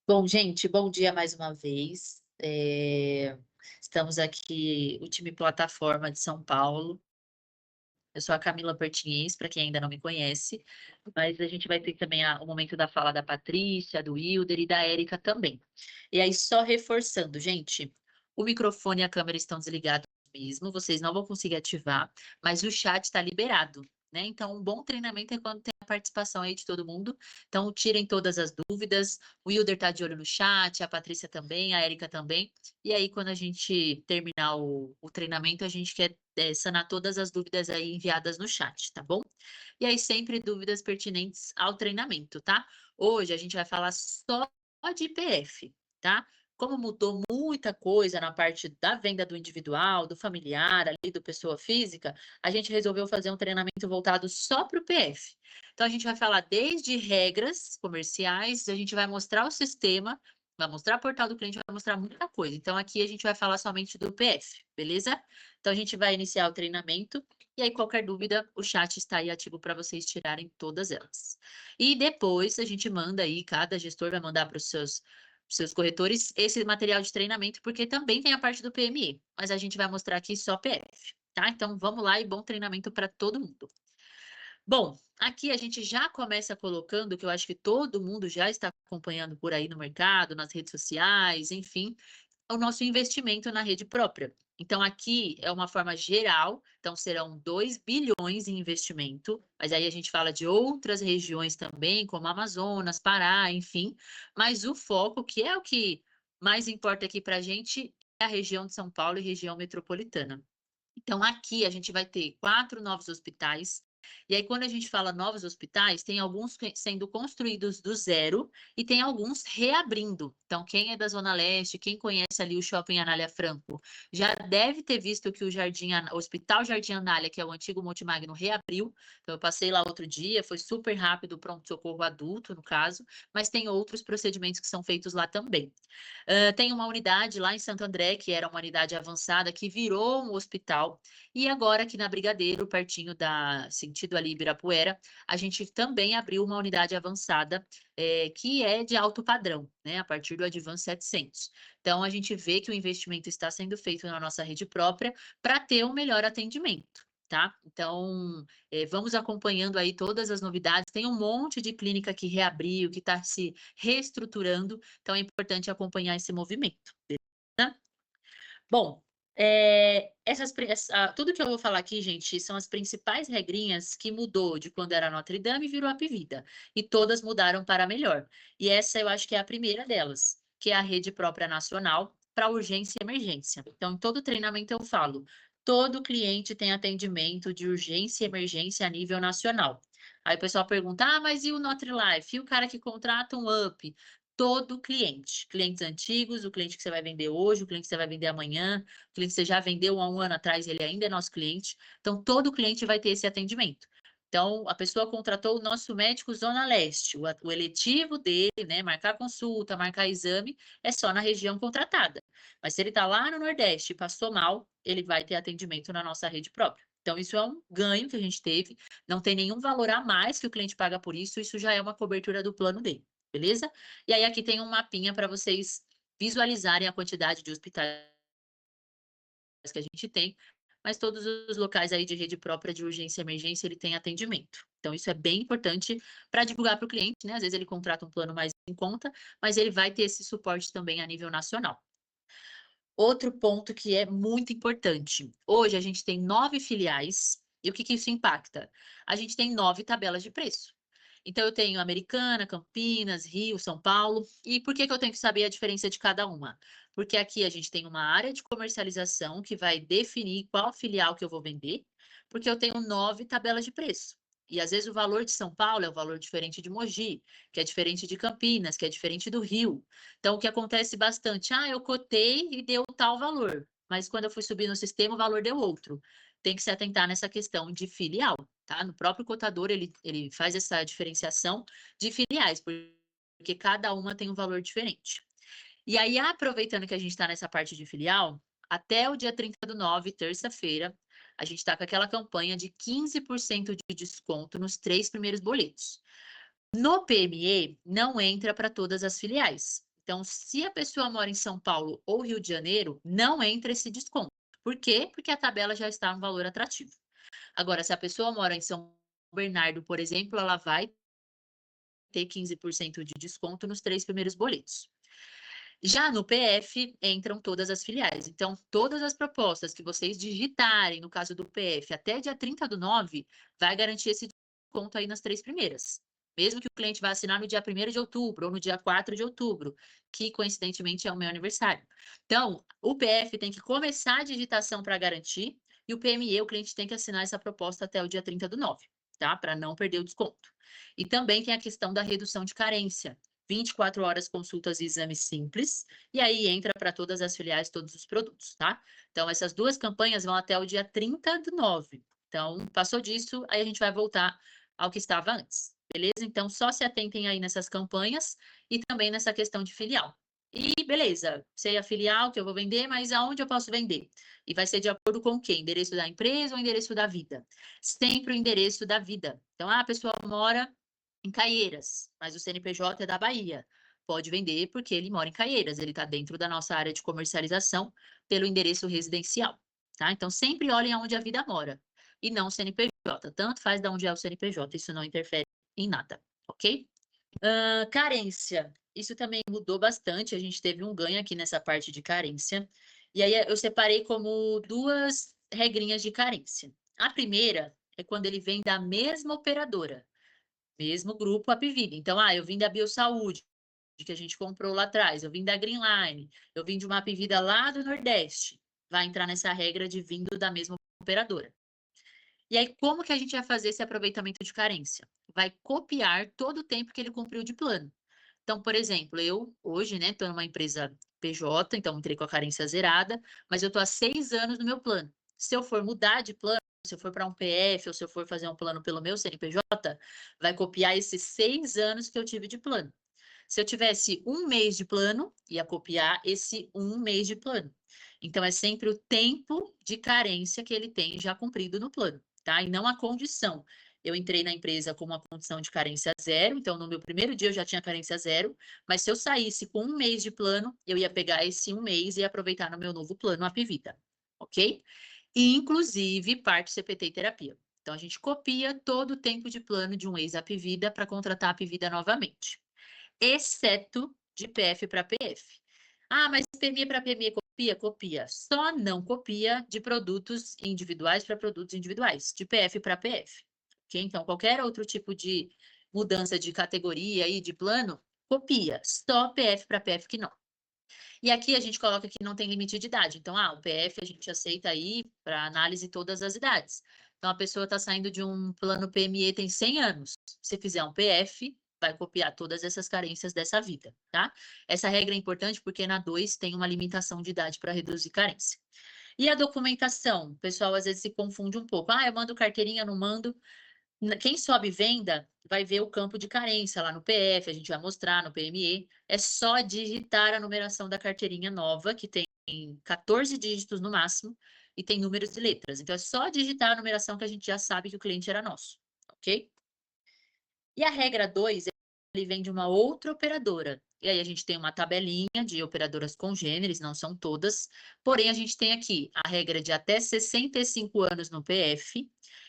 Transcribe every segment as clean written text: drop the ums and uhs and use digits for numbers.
Bom, gente, bom dia mais uma vez. Estamos aqui, o time Plataforma de São Paulo. Eu sou a Camila Pertinhez, para quem ainda não me conhece, mas a gente vai ter também o momento da fala da Patrícia, do Wilder e da Érica também. E aí, só reforçando, gente, o microfone e a câmera estão desligados mesmo, vocês não vão conseguir ativar, mas o chat está liberado, né? Então, um bom treinamento é quando tem a participação aí de todo mundo. Então, tirem todas as dúvidas. O Wilder está de olho no chat, a Patrícia também, a Érica também. E aí, quando a gente terminar o treinamento, a gente quer sanar todas as dúvidas aí enviadas no chat, tá bom? E aí, sempre dúvidas pertinentes ao treinamento, tá? Hoje a gente vai falar só de IPF, tá? Como mudou muita coisa na parte da venda do individual, do familiar, ali do pessoa física, a gente resolveu fazer um treinamento voltado só para o PF. Então, a gente vai falar desde regras comerciais, a gente vai mostrar o sistema, vai mostrar o portal do cliente, vai mostrar muita coisa. Então, aqui a gente vai falar somente do PF, beleza? Então, a gente vai iniciar o treinamento e aí, qualquer dúvida, o chat está aí ativo para vocês tirarem todas elas. E depois a gente manda aí, cada gestor vai mandar para os seus corretores esse material de treinamento, porque também tem a parte do PME, mas a gente vai mostrar aqui só PF, tá? Então, vamos lá e bom treinamento para todo mundo. Bom, aqui a gente já começa colocando, que eu acho que todo mundo já está acompanhando por aí no mercado, nas redes sociais, enfim, o nosso investimento na rede própria. Então, aqui é uma forma geral, então serão 2 bilhões em investimento, mas aí a gente fala de outras regiões também, como Amazonas, Pará, enfim, mas o foco, que é o que mais importa aqui para a gente, é a região de São Paulo e região metropolitana. Então, aqui a gente vai ter 4 novos hospitais. E aí, quando a gente fala novos hospitais, tem alguns sendo construídos do zero e tem alguns reabrindo. Então, quem é da Zona Leste, quem conhece ali o Shopping Anália Franco, já deve ter visto que o Hospital Jardim Anália, que é o antigo Multimagno, reabriu. Então, eu passei lá outro dia, foi super rápido o pronto-socorro adulto, no caso, mas tem outros procedimentos que são feitos lá também. Tem uma unidade lá em Santo André, que era uma unidade avançada, que virou um hospital. E agora, aqui na Brigadeiro, pertinho da sentido ali Ibirapuera, a gente também abriu uma unidade avançada, que é de alto padrão, né? A partir do Advance 700. Então, a gente vê que o investimento está sendo feito na nossa rede própria para ter um melhor atendimento. Tá? Então, vamos acompanhando aí todas as novidades. Tem um monte de clínica que reabriu, que está se reestruturando, então é importante acompanhar esse movimento, beleza? Bom, tudo que eu vou falar aqui, gente, são as principais regrinhas que mudou de quando era Notre Dame e virou Apvida, e todas mudaram para melhor. E essa eu acho que é a primeira delas, que é a rede própria nacional para urgência e emergência. Então, em todo treinamento eu falo, todo cliente tem atendimento de urgência e emergência a nível nacional. Aí o pessoal pergunta, mas e o Life? E o cara que contrata um UP? Todo cliente, clientes antigos, o cliente que você vai vender hoje, o cliente que você vai vender amanhã, o cliente que você já vendeu há um ano atrás, ele ainda é nosso cliente. Então, todo cliente vai ter esse atendimento. Então, a pessoa contratou o nosso médico Zona Leste, o eletivo dele, né, marcar consulta, marcar exame, é só na região contratada. Mas se ele está lá no Nordeste e passou mal, ele vai ter atendimento na nossa rede própria. Então, isso é um ganho que a gente teve, não tem nenhum valor a mais que o cliente paga por isso já é uma cobertura do plano dele, beleza? E aí aqui tem um mapinha para vocês visualizarem a quantidade de hospitais que a gente tem, mas todos os locais aí de rede própria de urgência e emergência, ele tem atendimento. Então, isso é bem importante para divulgar para o cliente, né? Às vezes ele contrata um plano mais em conta, mas ele vai ter esse suporte também a nível nacional. Outro ponto que é muito importante. Hoje a gente tem 9 filiais, e o que isso impacta? A gente tem 9 tabelas de preço. Então, eu tenho Americana, Campinas, Rio, São Paulo. E por que eu tenho que saber a diferença de cada uma? Porque aqui a gente tem uma área de comercialização que vai definir qual filial que eu vou vender, porque eu tenho 9 tabelas de preço. E às vezes o valor de São Paulo é o valor diferente de Mogi, que é diferente de Campinas, que é diferente do Rio. Então, o que acontece bastante, eu cotei e deu tal valor, mas quando eu fui subir no sistema, o valor deu outro. Tem que se atentar nessa questão de filial, tá? No próprio cotador, ele faz essa diferenciação de filiais, porque cada uma tem um valor diferente. E aí, aproveitando que a gente está nessa parte de filial, até o dia 30/9, terça-feira, a gente está com aquela campanha de 15% de desconto nos 3 primeiros boletos. No PME, não entra para todas as filiais. Então, se a pessoa mora em São Paulo ou Rio de Janeiro, não entra esse desconto. Por quê? Porque a tabela já está no valor atrativo. Agora, se a pessoa mora em São Bernardo, por exemplo, ela vai ter 15% de desconto nos 3 primeiros boletos. Já no PF, entram todas as filiais. Então, todas as propostas que vocês digitarem, no caso do PF, até dia 30/9, vai garantir esse desconto aí nas 3 primeiras. Mesmo que o cliente vá assinar no dia 1º de outubro ou no dia 4 de outubro, que coincidentemente é o meu aniversário. Então, o PF tem que começar a digitação para garantir e o PME, o cliente tem que assinar essa proposta até o dia 30/9, tá? Para não perder o desconto. E também tem a questão da redução de carência. 24 horas consultas e exames simples, e aí entra para todas as filiais, todos os produtos, tá? Então, essas 2 campanhas vão até o dia 30/9. Então, passou disso, aí a gente vai voltar ao que estava antes, beleza? Então, só se atentem aí nessas campanhas e também nessa questão de filial. E beleza, sei a filial que eu vou vender, mas aonde eu posso vender? E vai ser de acordo com o quê? Endereço da empresa ou endereço da vida? Sempre o endereço da vida. Então, a pessoa mora em Caieiras, mas o CNPJ é da Bahia. Pode vender porque ele mora em Caieiras, ele está dentro da nossa área de comercialização pelo endereço residencial, tá? Então, sempre olhem aonde a vida mora e não o CNPJ. Tanto faz de onde é o CNPJ, isso não interfere em nada, ok? Carência. Isso também mudou bastante, a gente teve um ganho aqui nessa parte de carência. E aí eu separei como 2 regrinhas de carência. A primeira é quando ele vem da mesma operadora. Mesmo grupo Apivida. Então, eu vim da Biosaúde, que a gente comprou lá atrás, eu vim da Greenline, eu vim de uma Apivida lá do Nordeste. Vai entrar nessa regra de vindo da mesma operadora. E aí, como que a gente vai fazer esse aproveitamento de carência? Vai copiar todo o tempo que ele cumpriu de plano. Então, por exemplo, eu hoje, né, estou numa empresa PJ, então entrei com a carência zerada, mas eu estou há 6 anos no meu plano. Se eu for mudar de plano, se eu for para um PF ou se eu for fazer um plano pelo meu CNPJ, vai copiar esses 6 anos que eu tive de plano. Se eu tivesse 1 mês de plano, ia copiar esse 1 mês de plano. Então, é sempre o tempo de carência que ele tem já cumprido no plano, tá? E não a condição. Eu entrei na empresa com uma condição de carência 0, então no meu primeiro dia eu já tinha carência 0, mas se eu saísse com 1 mês de plano, eu ia pegar esse 1 mês e aproveitar no meu novo plano Apivida, ok? E, inclusive, parte CPT e terapia. Então, a gente copia todo o tempo de plano de um ex-Apivida para contratar a Apivida novamente, exceto de PF para PF. Mas PME para PME copia? Copia. Só não copia de produtos individuais para produtos individuais, de PF para PF. Okay? Então, qualquer outro tipo de mudança de categoria e de plano, copia. Só PF para PF que não. E aqui a gente coloca que não tem limite de idade. Então, o PF a gente aceita aí para análise todas as idades. Então, a pessoa está saindo de um plano PME, tem 100 anos. Se fizer um PF, vai copiar todas essas carências dessa vida, tá? Essa regra é importante porque na 2 tem uma limitação de idade para reduzir carência. E a documentação? O pessoal às vezes se confunde um pouco. Eu mando carteirinha, não mando. Quem sobe venda vai ver o campo de carência lá no PF, a gente vai mostrar no PME. É só digitar a numeração da carteirinha nova, que tem 14 dígitos no máximo, e tem números e letras. Então, é só digitar a numeração que a gente já sabe que o cliente era nosso, ok? E a regra 2, ele vem de uma outra operadora. E aí a gente tem uma tabelinha de operadoras congêneres, não são todas, porém a gente tem aqui a regra de até 65 anos no PF,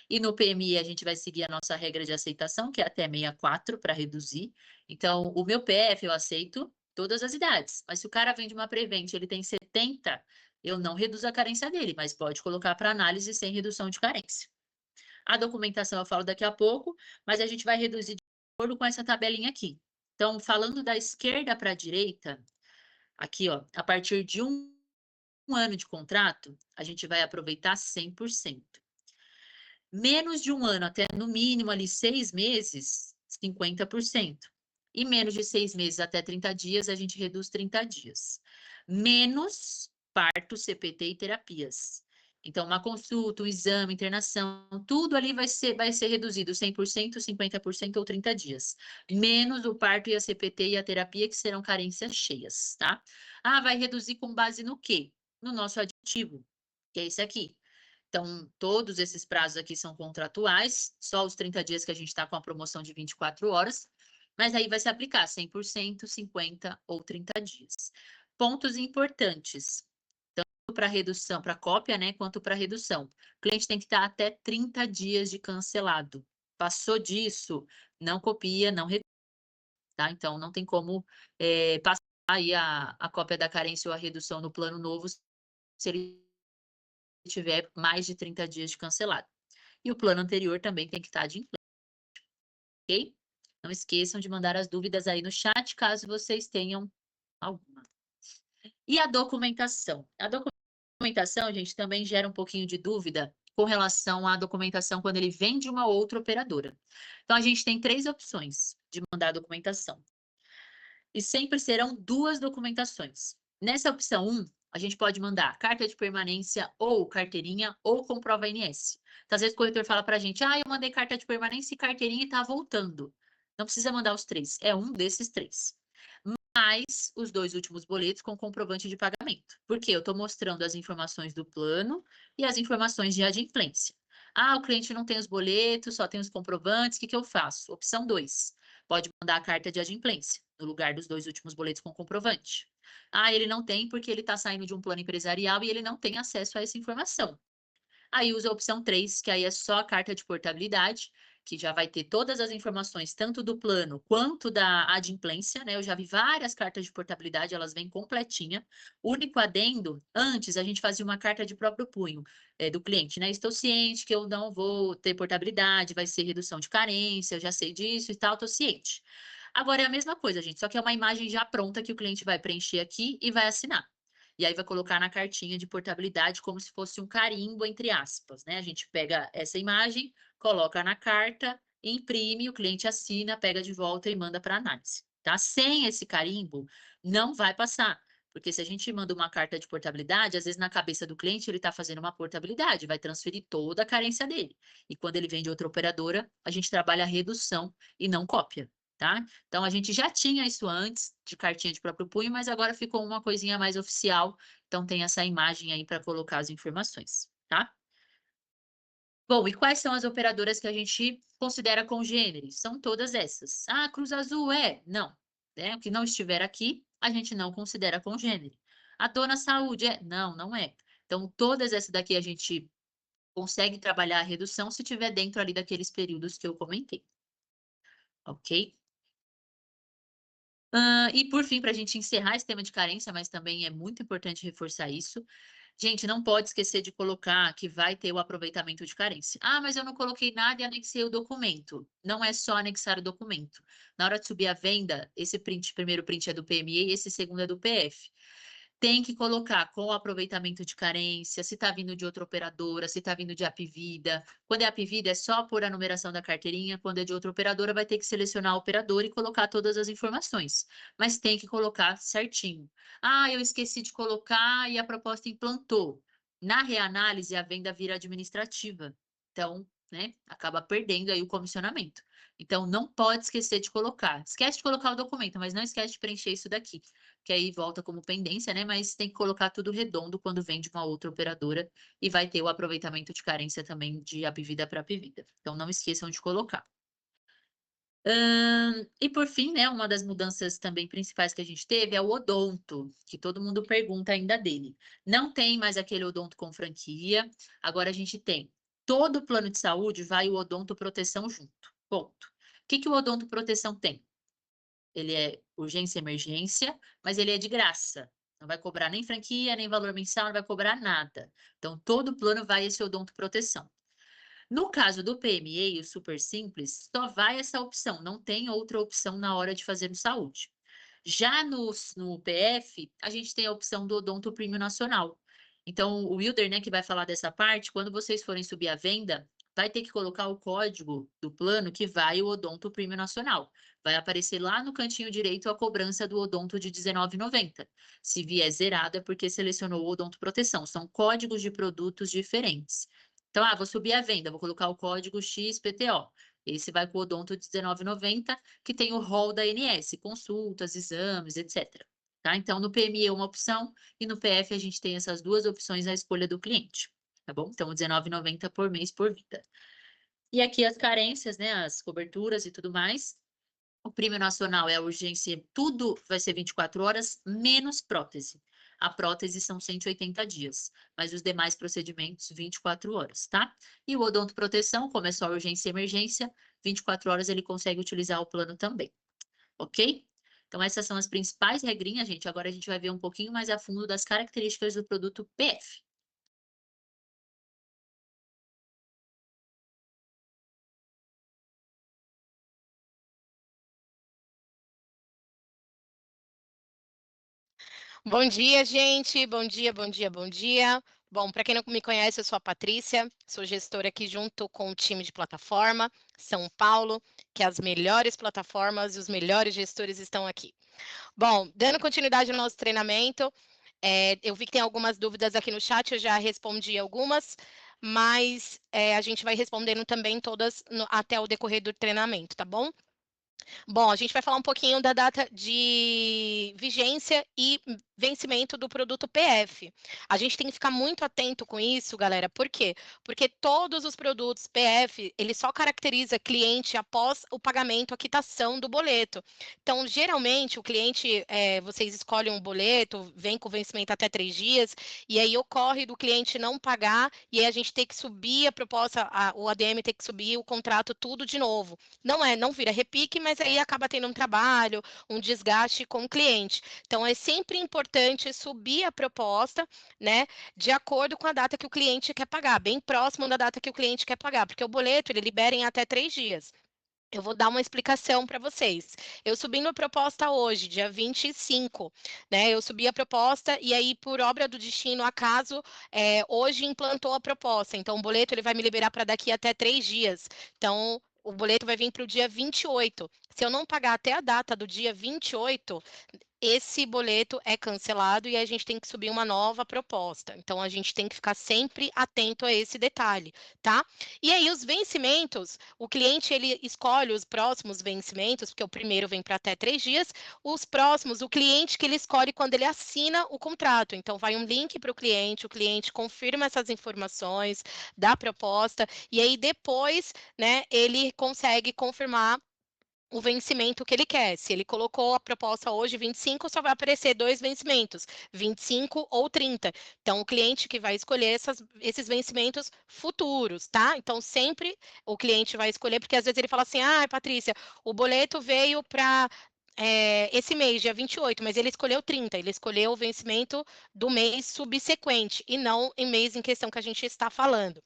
e no PMI a gente vai seguir a nossa regra de aceitação, que é até 64 para reduzir. Então, o meu PF eu aceito todas as idades, mas se o cara vem de uma Prevent, ele tem 70, eu não reduzo a carência dele, mas pode colocar para análise sem redução de carência. A documentação eu falo daqui a pouco, mas a gente vai reduzir de acordo com essa tabelinha aqui. Então, falando da esquerda para a direita, aqui, ó, a partir de um ano de contrato, a gente vai aproveitar 100%. Menos de um ano, até no mínimo ali 6 meses, 50%. E menos de 6 meses até 30 dias, a gente reduz 30 dias. Menos parto, CPT e terapias. Então, uma consulta, um exame, internação, tudo ali vai ser reduzido 100%, 50% ou 30 dias. Menos o parto e a CPT e a terapia, que serão carências cheias, tá? Vai reduzir com base no quê? No nosso aditivo, que é esse aqui. Então, todos esses prazos aqui são contratuais, só os 30 dias que a gente está com a promoção de 24 horas. Mas aí vai se aplicar 100%, 50 ou 30 dias. Pontos importantes, tanto para redução, para cópia, né, quanto para redução. O cliente tem que estar até 30 dias de cancelado. Passou disso, não copia, não reduz, tá? Então, não tem como passar aí a cópia da carência ou a redução no plano novo se ele tiver mais de 30 dias de cancelado. E o plano anterior também tem que estar de ok? Não esqueçam de mandar as dúvidas aí no chat, caso vocês tenham alguma. E a documentação? A documentação, gente, também gera um pouquinho de dúvida com relação à documentação quando ele vem de uma outra operadora. Então, a gente tem 3 opções de mandar a documentação. E sempre serão 2 documentações. Nessa opção 1, a gente pode mandar carta de permanência ou carteirinha ou comprova ANS. Então, às vezes o corretor fala para a gente, eu mandei carta de permanência e carteirinha e está voltando. Não precisa mandar os 3, é um desses 3. Mais os 2 últimos boletos com comprovante de pagamento. Porque eu estou mostrando as informações do plano e as informações de adimplência. O cliente não tem os boletos, só tem os comprovantes, o que eu faço? Opção 2, pode mandar a carta de adimplência, no lugar dos 2 últimos boletos com comprovante. Ele não tem porque ele está saindo de um plano empresarial e ele não tem acesso a essa informação. Aí usa a opção 3, que aí é só a carta de portabilidade, que já vai ter todas as informações, tanto do plano quanto da adimplência, né? Eu já vi várias cartas de portabilidade, elas vêm completinha. Único adendo, antes a gente fazia uma carta de próprio punho do cliente, né? Estou ciente que eu não vou ter portabilidade, vai ser redução de carência, eu já sei disso e tal, estou ciente. Agora é a mesma coisa, gente, só que é uma imagem já pronta que o cliente vai preencher aqui e vai assinar. E aí vai colocar na cartinha de portabilidade como se fosse um carimbo, entre aspas, né? A gente pega essa imagem, coloca na carta, imprime, o cliente assina, pega de volta e manda para análise, tá? Sem esse carimbo, não vai passar. Porque se a gente manda uma carta de portabilidade, às vezes na cabeça do cliente ele está fazendo uma portabilidade, vai transferir toda a carência dele. E quando ele vem de outra operadora, a gente trabalha a redução e não cópia, tá? Então, a gente já tinha isso antes, de cartinha de próprio punho, mas agora ficou uma coisinha mais oficial. Então, tem essa imagem aí para colocar as informações, tá? Bom, e quais são as operadoras que a gente considera congêneres? São todas essas. Cruz Azul é? Não. Né? O que não estiver aqui, a gente não considera congênere. A Dona Saúde é? Não, não é. Então, todas essas daqui a gente consegue trabalhar a redução se tiver dentro ali daqueles períodos que eu comentei. Ok? E por fim, para a gente encerrar esse tema de carência, mas também é muito importante reforçar isso, gente, não pode esquecer de colocar que vai ter o aproveitamento de carência. Mas eu não coloquei nada e anexei o documento. Não é só anexar o documento. Na hora de subir a venda, esse print, primeiro print é do PME e esse segundo é do PF. Tem que colocar com o aproveitamento de carência, se está vindo de outra operadora, se está vindo de Apvida. Quando é Apvida, é só por a numeração da carteirinha. Quando é de outra operadora, vai ter que selecionar a operadora e colocar todas as informações. Mas tem que colocar certinho. Eu esqueci de colocar e a proposta implantou. Na reanálise, a venda vira administrativa. Então, né, acaba perdendo aí o comissionamento. Então, não pode esquecer de colocar. Esquece de colocar o documento, mas não esquece de preencher isso daqui, que aí volta como pendência, né? Mas tem que colocar tudo redondo quando vem de uma outra operadora e vai ter o aproveitamento de carência também de Apvida para Apvida. Então, não esqueçam de colocar. E por fim, né, uma das mudanças também principais que a gente teve é o odonto, que todo mundo pergunta ainda dele. Não tem mais aquele odonto com franquia, agora a gente tem todo o plano de saúde, vai o odonto proteção junto. Ponto. O que o odonto proteção tem? Ele é urgência e emergência, mas ele é de graça. Não vai cobrar nem franquia, nem valor mensal, não vai cobrar nada. Então, todo plano vai esse odonto proteção. No caso do PME, o super simples, só vai essa opção, não tem outra opção na hora de fazer no saúde. Já no PF, a gente tem a opção do odonto premium nacional. Então, o Wilder, né, que vai falar dessa parte, quando vocês forem subir a venda, vai ter que colocar o código do plano que vai o odonto premium nacional. Vai aparecer lá no cantinho direito a cobrança do odonto de R$19,90. Se vier zerado, é porque selecionou o odonto proteção. São códigos de produtos diferentes. Então, vou subir a venda, vou colocar o código XPTO. Esse vai com o odonto de R$19,90, que tem o rol da ANS, consultas, exames, etc. Tá? Então, no PME é uma opção e no PF a gente tem essas 2 opções à escolha do cliente. Tá bom? Então, R$19,90 por mês por vida. E aqui as carências, né? As coberturas e tudo mais. O Prêmio Nacional é a urgência, tudo vai ser 24 horas, menos prótese. A prótese são 180 dias, mas os demais procedimentos, 24 horas, tá? E o odontoproteção, como é só urgência e emergência, 24 horas ele consegue utilizar o plano também, ok? Então, essas são as principais regrinhas, gente. Agora a gente vai ver um pouquinho mais a fundo das características do produto PF. Bom dia, gente. Bom dia, bom dia, bom dia. Bom, para quem não me conhece, eu sou a Patrícia, sou gestora aqui junto com o time de plataforma São Paulo, que as melhores plataformas e os melhores gestores estão aqui. Bom, dando continuidade ao nosso treinamento, eu vi que tem algumas dúvidas aqui no chat, eu já respondi algumas, mas a gente vai respondendo também todas até o decorrer do treinamento, tá bom? Bom, a gente vai falar um pouquinho da data de vigência e vencimento do produto PF. A gente tem que ficar muito atento com isso, galera. Por quê? Porque todos os produtos PF, ele só caracteriza cliente após o pagamento, a quitação do boleto. Então, geralmente, o cliente, vocês escolhem um boleto, vem com vencimento até 3 dias, e aí ocorre do cliente não pagar, e aí a gente tem que subir a proposta, o ADM tem que subir o contrato tudo de novo. Não vira repique, mas aí acaba tendo um trabalho, um desgaste com o cliente. Então, é sempre importante subir a proposta, né, de acordo com a data que o cliente quer pagar, bem próximo da data que o cliente quer pagar, porque o boleto ele libera em até 3 dias. Eu vou dar uma explicação para vocês. Eu subi a proposta hoje, dia 25, né? Eu subi a proposta e aí, por obra do destino, acaso, hoje implantou a proposta. Então, o boleto ele vai me liberar para daqui até 3 dias. Então, o boleto vai vir para o dia 28. Se eu não pagar até a data do dia 28, esse boleto é cancelado e a gente tem que subir uma nova proposta. Então, a gente tem que ficar sempre atento a esse detalhe, tá? E aí, os vencimentos, o cliente, ele escolhe os próximos vencimentos, porque o primeiro vem para até 3 dias, os próximos, o cliente que ele escolhe quando ele assina o contrato. Então, vai um link para o cliente confirma essas informações da proposta, e aí depois, né, ele consegue confirmar o vencimento que ele quer. Se ele colocou a proposta hoje 25, só vai aparecer 2 vencimentos, 25 ou 30. Então, o cliente que vai escolher esses vencimentos futuros, tá? Então, sempre o cliente vai escolher, porque às vezes ele fala assim: ah, Patrícia, o boleto veio para esse mês, dia 28, mas ele escolheu 30, ele escolheu o vencimento do mês subsequente, e não em mês em questão que a gente está falando.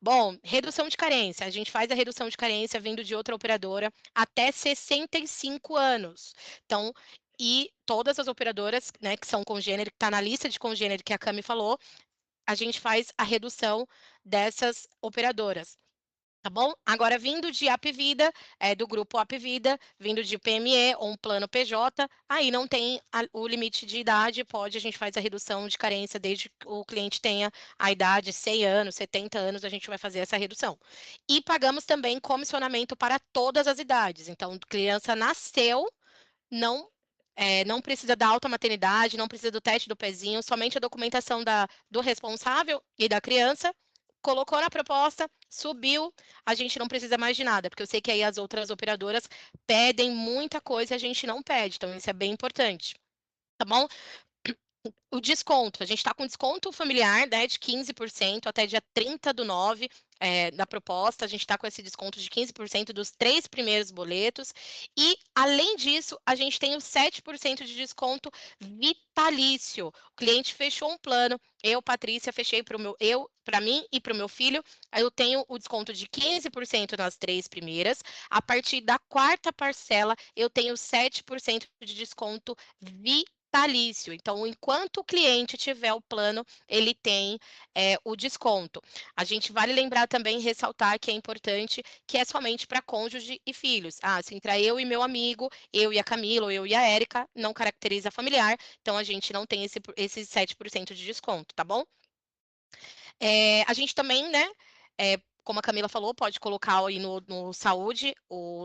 Bom, redução de carência. A gente faz a redução de carência vindo de outra operadora até 65 anos. Então, e todas as operadoras, né, que são congênero, que está na lista de congênero que a Cami falou, a gente faz a redução dessas operadoras. Tá bom? Agora, vindo de Apvida, do grupo Apvida, vindo de PME ou um plano PJ, aí não tem o limite de idade, a gente faz a redução de carência desde que o cliente tenha a idade 100 anos, 70 anos, a gente vai fazer essa redução. E pagamos também comissionamento para todas as idades. Então, criança nasceu, não não precisa da alta maternidade, não precisa do teste do pezinho, somente a documentação do responsável e da criança, colocou na proposta, subiu, a gente não precisa mais de nada, porque eu sei que aí as outras operadoras pedem muita coisa e a gente não pede, então isso é bem importante. Tá bom? O desconto, a gente está com desconto familiar, né, de 15% até dia 30/9 da proposta, a gente está com esse desconto de 15% dos 3 primeiros boletos, e além disso, a gente tem o 7% de desconto vitalício. O cliente fechou um plano, eu, Patrícia, fechei para mim e para o meu filho, eu tenho o desconto de 15% nas 3 primeiras, a partir da 4ª parcela, eu tenho 7% de desconto vitalício. Então, enquanto o cliente tiver o plano, ele tem o desconto. A gente vale lembrar também, ressaltar que é importante que é somente para cônjuge e filhos. Ah, se entrar eu e meu amigo, eu e a Camila, ou eu e a Érica, não caracteriza familiar, então a gente não tem esse 7% de desconto, tá bom? A gente também, né, como a Camila falou, pode colocar aí no saúde,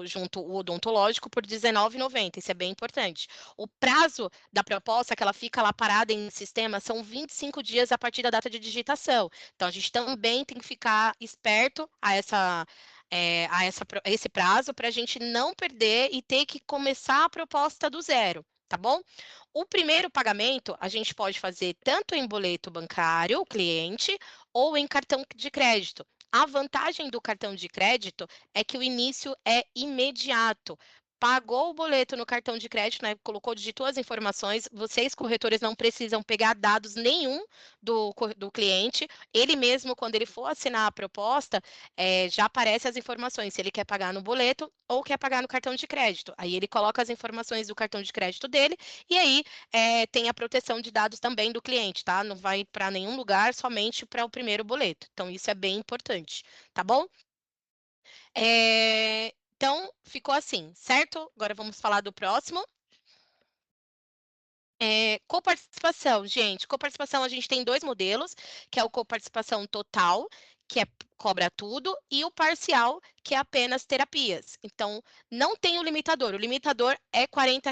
junto o odontológico por R$19,90, isso é bem importante. O prazo da proposta, que ela fica lá parada em sistema, são 25 dias a partir da data de digitação. Então, a gente também tem que ficar esperto a esse prazo para a gente não perder e ter que começar a proposta do zero, tá bom? O primeiro pagamento a gente pode fazer tanto em boleto bancário, o cliente, ou em cartão de crédito. A vantagem do cartão de crédito é que o início é imediato. Pagou o boleto no cartão de crédito, né? Colocou, digitou as informações. Vocês, corretores, não precisam pegar dados nenhum do cliente. Ele mesmo, quando ele for assinar a proposta, já aparece as informações, se ele quer pagar no boleto ou quer pagar no cartão de crédito. Aí ele coloca as informações do cartão de crédito dele e aí tem a proteção de dados também do cliente, tá? Não vai para nenhum lugar, somente para o primeiro boleto. Então, isso é bem importante, tá bom? Então, ficou assim, certo? Agora vamos falar do próximo. Coparticipação, gente. Coparticipação a gente tem dois modelos, que é o coparticipação total, que cobra tudo, e o parcial, que é apenas terapias. Então, não tem o limitador. O limitador é R$ 40.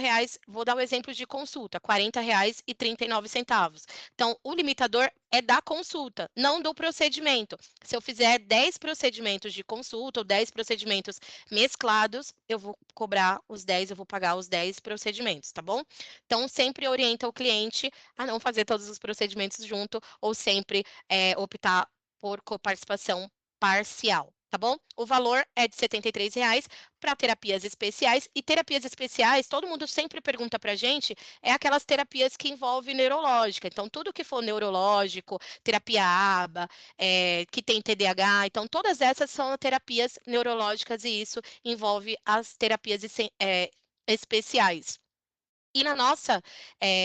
Vou dar o exemplo de consulta, R$ 40,39. Então, o limitador é da consulta, não do procedimento. Se eu fizer 10 procedimentos de consulta ou 10 procedimentos mesclados, eu vou cobrar os 10, eu vou pagar os 10 procedimentos, tá bom? Então, sempre orienta o cliente a não fazer todos os procedimentos junto ou sempre optar por coparticipação parcial, tá bom? O valor é de R$ 73 para terapias especiais. E terapias especiais, todo mundo sempre pergunta para a gente, é aquelas terapias que envolvem neurológica. Então, tudo que for neurológico, terapia ABA, que tem TDAH, então todas essas são terapias neurológicas e isso envolve as terapias especiais. E na nossa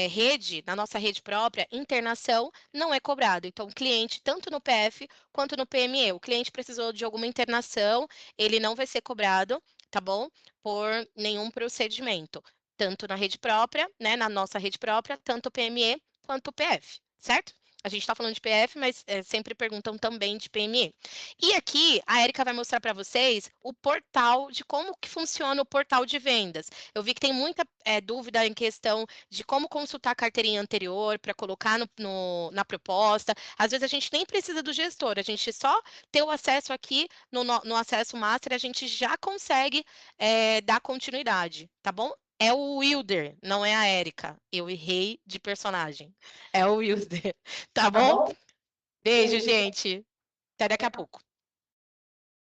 rede, na nossa rede própria, internação não é cobrado. Então, o cliente, tanto no PF quanto no PME, o cliente precisou de alguma internação, ele não vai ser cobrado, tá bom? Por nenhum procedimento. Tanto na rede própria, né? Na nossa rede própria, tanto o PME quanto o PF, certo? A gente está falando de PF, mas sempre perguntam também de PME. E aqui, a Erika vai mostrar para vocês o portal de como que funciona o portal de vendas. Eu vi que tem muita dúvida em questão de como consultar a carteirinha anterior para colocar na proposta. Às vezes a gente nem precisa do gestor, a gente só ter o acesso aqui no acesso master, a gente já consegue dar continuidade, tá bom? É o Wilder, não é a Érica. Eu errei de personagem. É o Wilder, tá Tá bom? bom? Beijo, gente. Até daqui a pouco.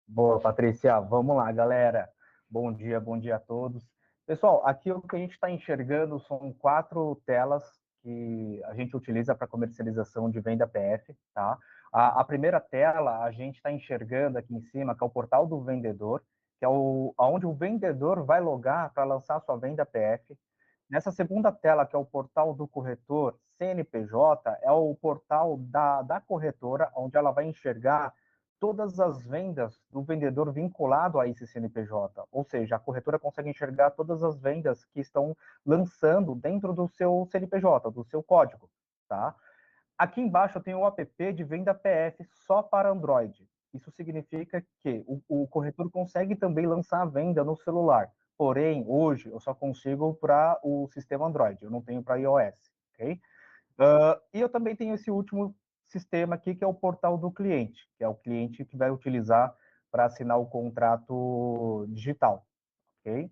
Boa, Patrícia. Vamos lá, galera. Bom dia a todos. Pessoal, aqui o que a gente está enxergando são 4 telas que a gente utiliza para comercialização de venda PF, tá? A primeira tela, a gente está enxergando aqui em cima, que é o portal do vendedor, que é onde o vendedor vai logar para lançar a sua venda PF. Nessa segunda tela, que é o portal do corretor CNPJ, é o portal da corretora, onde ela vai enxergar todas as vendas do vendedor vinculado a esse CNPJ. Ou seja, a corretora consegue enxergar todas as vendas que estão lançando dentro do seu CNPJ, do seu código, tá? Aqui embaixo eu tenho o app de venda PF só para Android. Isso significa que o corretor consegue também lançar a venda no celular. Porém, hoje eu só consigo para o sistema Android, eu não tenho para iOS, ok? E eu também tenho esse último sistema aqui, que é o portal do cliente, que é o cliente que vai utilizar para assinar o contrato digital, ok?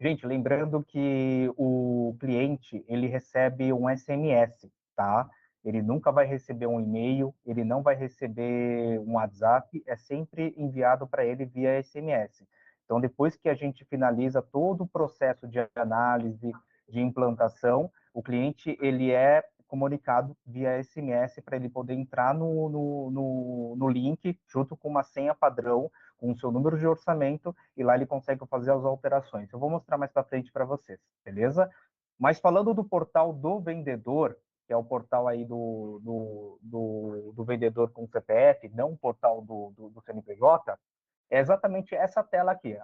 Gente, lembrando que o cliente, ele recebe um SMS, tá? Ele nunca vai receber um e-mail, ele não vai receber um WhatsApp, é sempre enviado para ele via SMS. Então, depois que a gente finaliza todo o processo de análise, de implantação, o cliente, ele é comunicado via SMS para ele poder entrar no link, junto com uma senha padrão, com o seu número de orçamento, e lá ele consegue fazer as alterações. Eu vou mostrar mais para frente para vocês, beleza? Mas falando do portal do vendedor, que é o portal aí do vendedor com CPF, não o portal do CNPJ, é exatamente essa tela aqui.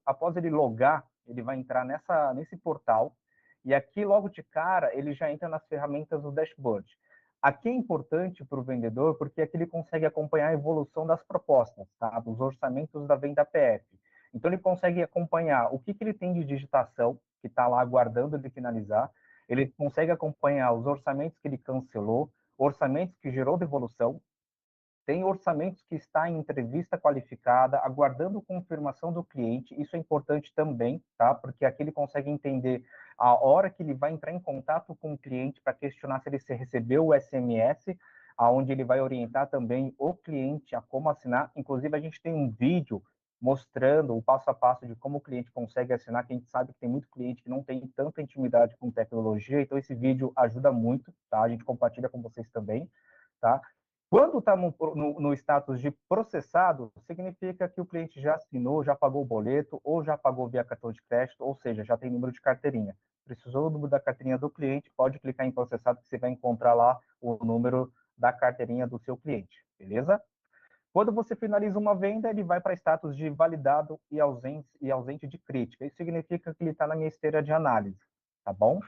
Após ele logar, ele vai entrar nesse portal, e aqui, logo de cara, ele já entra nas ferramentas do dashboard. Aqui é importante para o vendedor, porque aqui ele consegue acompanhar a evolução das propostas, tá? Dos orçamentos da venda PF. Então, ele consegue acompanhar o que ele tem de digitação, que está lá aguardando ele finalizar. Ele consegue acompanhar os orçamentos que ele cancelou, orçamentos que gerou devolução, Tem orçamentos que está em entrevista qualificada, aguardando confirmação do cliente. Isso é importante também, tá? Porque aqui ele consegue entender a hora que ele vai entrar em contato com o cliente para questionar se ele recebeu o SMS, aonde ele vai orientar também o cliente a como assinar. Inclusive, a gente tem um vídeo mostrando o passo a passo de como o cliente consegue assinar, que a gente sabe que tem muito cliente que não tem tanta intimidade com tecnologia, então esse vídeo ajuda muito, tá? A gente compartilha com vocês também, tá? Quando está no status de processado, significa que o cliente já assinou, já pagou o boleto, ou já pagou via cartão de crédito, ou seja, já tem número de carteirinha. Precisou do número da carteirinha do cliente, pode clicar em processado, que você vai encontrar lá o número da carteirinha do seu cliente, beleza? Quando você finaliza uma venda, ele vai para status de validado e ausente de crítica. Isso significa que ele está na minha esteira de análise, tá bom?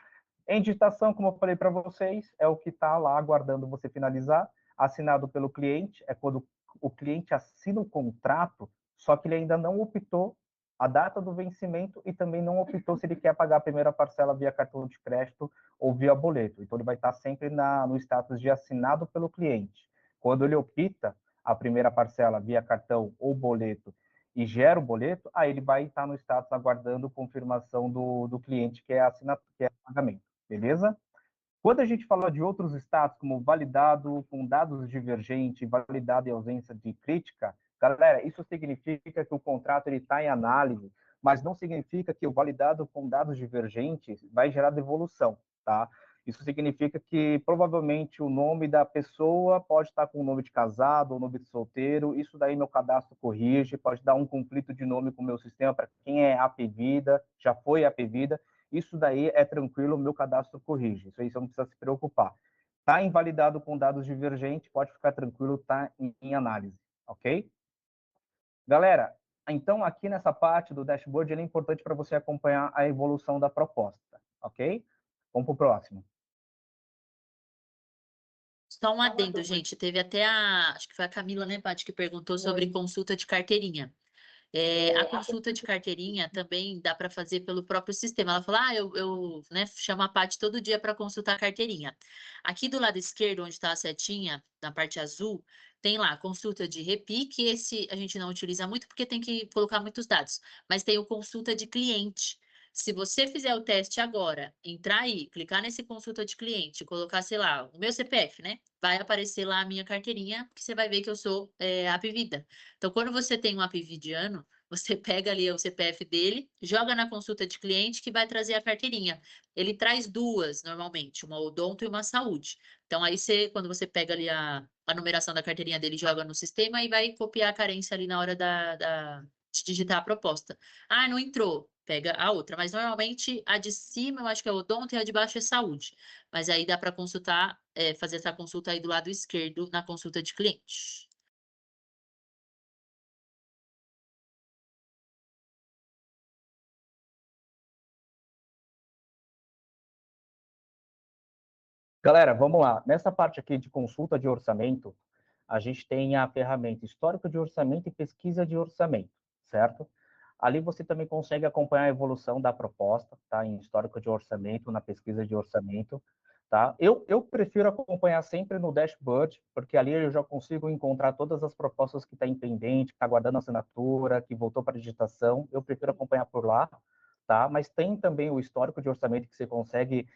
Em digitação, como eu falei para vocês, é o que está lá aguardando você finalizar. Assinado pelo cliente, é quando o cliente assina o contrato, só que ele ainda não optou a data do vencimento e também não optou se ele quer pagar a primeira parcela via cartão de crédito ou via boleto. Então, ele vai estar sempre no status de assinado pelo cliente. Quando ele opta a primeira parcela via cartão ou boleto e gera o boleto, aí ele vai estar no status aguardando confirmação do cliente, que é o pagamento, beleza? Quando a gente fala de outros status, como validado com dados divergentes, validado em ausência de crítica, galera, isso significa que o contrato está em análise, mas não significa que o validado com dados divergentes vai gerar devolução, tá? Isso significa que provavelmente o nome da pessoa pode estar com o nome de casado ou nome de solteiro, isso daí meu cadastro corrige, pode dar um conflito de nome com o meu sistema para quem é apvida, já foi apvida, isso daí é tranquilo, o meu cadastro corrige. Isso aí você não precisa se preocupar. Está invalidado com dados divergentes, pode ficar tranquilo, está em análise, ok? Galera, então aqui nessa parte do dashboard, ele é importante para você acompanhar a evolução da proposta, ok? Vamos para o próximo. Só um adendo, gente. Teve até acho que foi a Camila, né, Paty, que perguntou sobre consulta de carteirinha. A consulta de carteirinha também dá para fazer pelo próprio sistema. Ela falou, eu né, chamo a Paty todo dia para consultar a carteirinha. Aqui do lado esquerdo, onde está a setinha, na parte azul, tem lá consulta de repique. Esse a gente não utiliza muito porque tem que colocar muitos dados. Mas tem o consulta de cliente. Se você fizer o teste agora, entrar aí, clicar nesse consulta de cliente, colocar, sei lá, o meu CPF, né? Vai aparecer lá a minha carteirinha, que você vai ver que eu sou Apvida. Então, quando você tem um apvidiano, você pega ali o CPF dele, joga na consulta de cliente que vai trazer a carteirinha. Ele traz duas, normalmente, uma odonto e uma saúde. Então, aí quando você pega ali a numeração da carteirinha dele, joga no sistema e vai copiar a carência ali na hora de digitar a proposta. Ah, não entrou. Pega a outra, mas normalmente a de cima eu acho que é odonto e a de baixo é saúde. Mas aí dá para consultar, fazer essa consulta aí do lado esquerdo na consulta de cliente. Galera, vamos lá. Nessa parte aqui de consulta de orçamento, a gente tem a ferramenta histórico de orçamento e pesquisa de orçamento, certo? Ali você também consegue acompanhar a evolução da proposta, tá? Em histórico de orçamento, na pesquisa de orçamento, tá? Eu prefiro acompanhar sempre no dashboard, porque ali eu já consigo encontrar todas as propostas que estão em pendente, que está aguardando assinatura, que voltou para digitação. Eu prefiro acompanhar por lá, tá? Mas tem também o histórico de orçamento que você consegue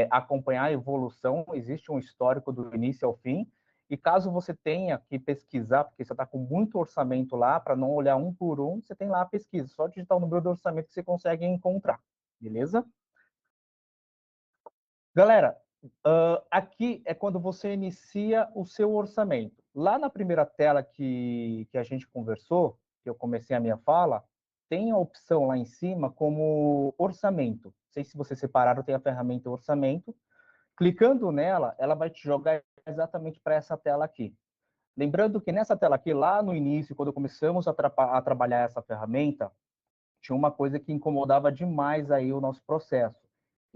acompanhar a evolução. Existe um histórico do início ao fim. E caso você tenha que pesquisar, porque você está com muito orçamento lá, para não olhar um por um, você tem lá a pesquisa. Só digitar o número do orçamento que você consegue encontrar. Beleza? Galera, aqui é quando você inicia o seu orçamento. Lá na primeira tela que a gente conversou, que eu comecei a minha fala, tem a opção lá em cima como orçamento. Não sei se vocês separaram, tem a ferramenta orçamento. Clicando nela, ela vai te jogar exatamente para essa tela aqui. Lembrando que nessa tela aqui, lá no início, quando começamos a trabalhar essa ferramenta, tinha uma coisa que incomodava demais aí o nosso processo.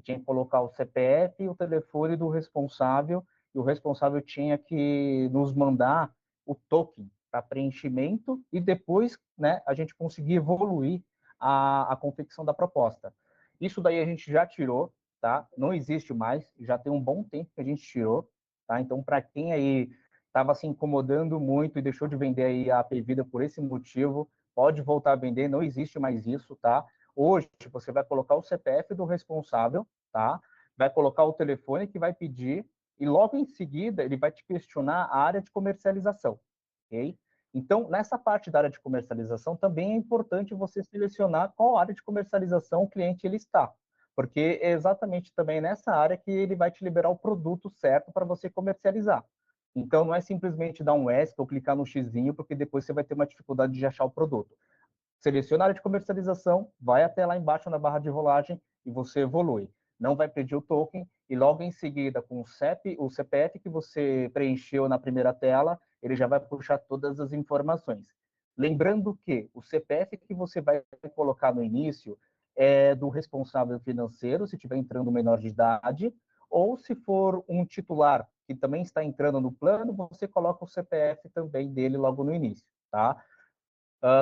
Tinha que colocar o CPF e o telefone do responsável, e o responsável tinha que nos mandar o token para preenchimento e depois, né, a gente conseguir evoluir a confecção da proposta. Isso daí a gente já tirou, tá? Não existe mais, já tem um bom tempo que a gente tirou, tá? Então, para quem aí estava se incomodando muito e deixou de vender aí a AP Vida por esse motivo, pode voltar a vender, não existe mais isso, tá? Hoje, você vai colocar o CPF do responsável, tá? Vai colocar o telefone que vai pedir e logo em seguida ele vai te questionar a área de comercialização, ok? Então, nessa parte da área de comercialização, também é importante você selecionar qual área de comercialização o cliente ele está, porque é exatamente também nessa área que ele vai te liberar o produto certo para você comercializar. Então, não é simplesmente dar um ESC ou clicar no xizinho, porque depois você vai ter uma dificuldade de achar o produto. Seleciona a área de comercialização, vai até lá embaixo na barra de rolagem e você evolui. Não vai pedir o token e logo em seguida, com o CPF que você preencheu na primeira tela, ele já vai puxar todas as informações. Lembrando que o CPF que você vai colocar no início é do responsável financeiro, se estiver entrando menor de idade, ou se for um titular que também está entrando no plano, você coloca o CPF também dele logo no início, tá?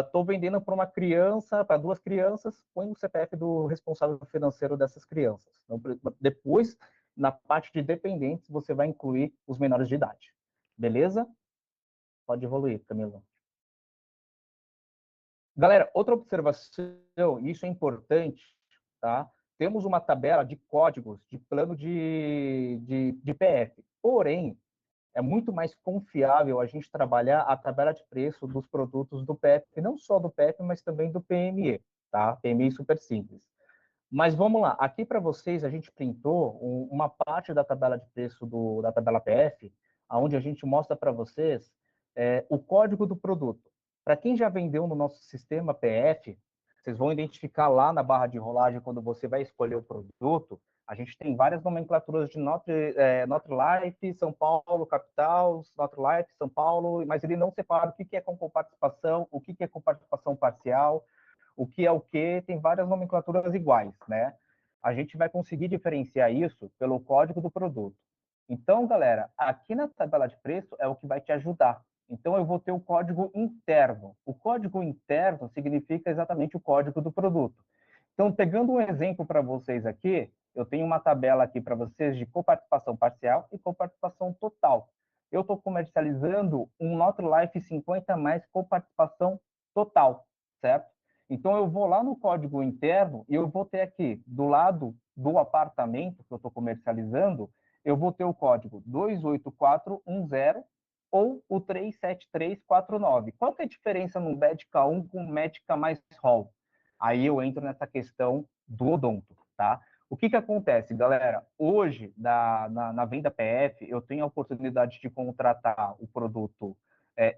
Estou vendendo para uma criança, para duas crianças, põe o CPF do responsável financeiro dessas crianças. Então, depois, na parte de dependentes, você vai incluir os menores de idade. Beleza? Pode evoluir, Camilo. Galera, outra observação, e isso é importante, tá? Temos uma tabela de códigos de plano de PF. Porém, é muito mais confiável a gente trabalhar a tabela de preço dos produtos do PF, não só do PF, mas também do PME, tá? PME super simples. Mas vamos lá, aqui para vocês a gente printou uma parte da tabela de preço da tabela PF, onde a gente mostra para vocês o código do produto. Para quem já vendeu no nosso sistema PF, vocês vão identificar lá na barra de rolagem, quando você vai escolher o produto, a gente tem várias nomenclaturas de Life, São Paulo, capital, Life, São Paulo, mas ele não separa o que é com participação, o que é com participação parcial, o que, tem várias nomenclaturas iguais, né? A gente vai conseguir diferenciar isso pelo código do produto. Então, galera, aqui na tabela de preço é o que vai te ajudar. Então, eu vou ter o código interno. O código interno significa exatamente o código do produto. Então, pegando um exemplo para vocês aqui, eu tenho uma tabela aqui para vocês de coparticipação parcial e coparticipação total. Eu estou comercializando um Not Life 50 mais coparticipação total, certo? Então, eu vou lá no código interno e eu vou ter aqui, do lado do apartamento que eu estou comercializando, eu vou ter o código 28410 ou o 37349. Qual que é a diferença no Médica 1 com Médica mais Hall? Aí eu entro nessa questão do odonto, tá? O que acontece, galera? Hoje, na venda PF, eu tenho a oportunidade de contratar o produto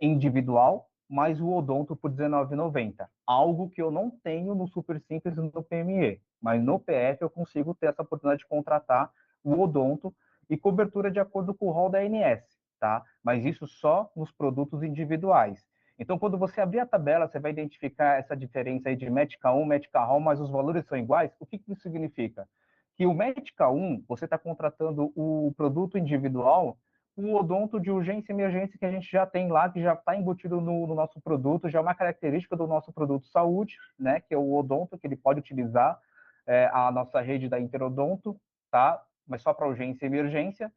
individual, mais o odonto por R$19,90. Algo que eu não tenho no Super Simples e no PME. Mas no PF eu consigo ter essa oportunidade de contratar o odonto e cobertura de acordo com o rol da ANS, tá? Mas isso só nos produtos individuais. Então, quando você abrir a tabela, você vai identificar essa diferença aí de Médica 1, Médica Hall, mas os valores são iguais. O que isso significa? Que o Médica 1, você está contratando o produto individual, o odonto de urgência e emergência que a gente já tem lá, que já está embutido no nosso produto, já é uma característica do nosso produto saúde, né, que é o odonto, que ele pode utilizar a nossa rede da Interodonto, tá? Mas só para urgência e emergência,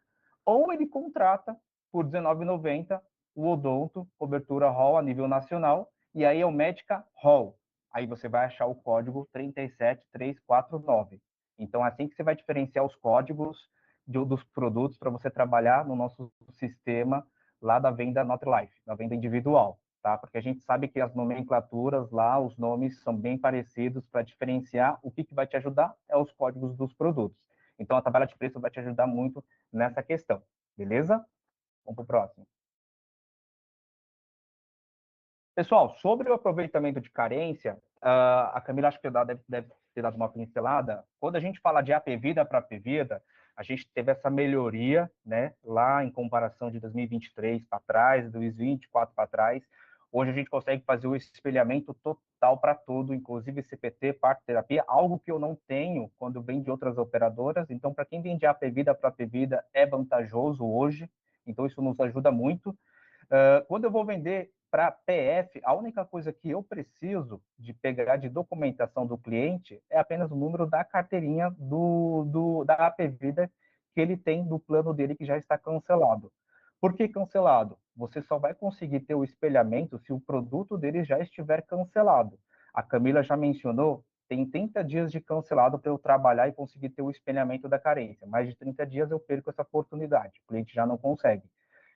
ou ele contrata por R$19,90 o odonto, cobertura Hall a nível nacional, e aí é o Médica Hall. Aí você vai achar o código 37349. Então, é assim que você vai diferenciar os códigos dos produtos para você trabalhar no nosso sistema lá da venda Not Life, da venda individual, tá? Porque a gente sabe que as nomenclaturas lá, os nomes são bem parecidos para diferenciar. O que vai te ajudar é os códigos dos produtos. Então, a tabela de preço vai te ajudar muito nessa questão, beleza? Vamos para o próximo. Pessoal, sobre o aproveitamento de carência, a Camila acho que deve ter dado uma pincelada. Quando a gente fala de AP Vida para AP Vida, a gente teve essa melhoria, né, lá em comparação de 2023 para trás, 2024 para trás. Hoje a gente consegue fazer o espelhamento total para tudo, inclusive CPT, parte-terapia, algo que eu não tenho quando vem de outras operadoras. Então, para quem vende AP Vida para AP Vida, é vantajoso hoje. Então, isso nos ajuda muito. Quando eu vou vender para PF, a única coisa que eu preciso de pegar de documentação do cliente é apenas o número da carteirinha da AP Vida que ele tem do plano dele que já está cancelado. Por que cancelado? Você só vai conseguir ter o espelhamento se o produto deles já estiver cancelado. A Camila já mencionou, tem 30 dias de cancelado para eu trabalhar e conseguir ter o espelhamento da carência. Mais de 30 dias eu perco essa oportunidade, o cliente já não consegue.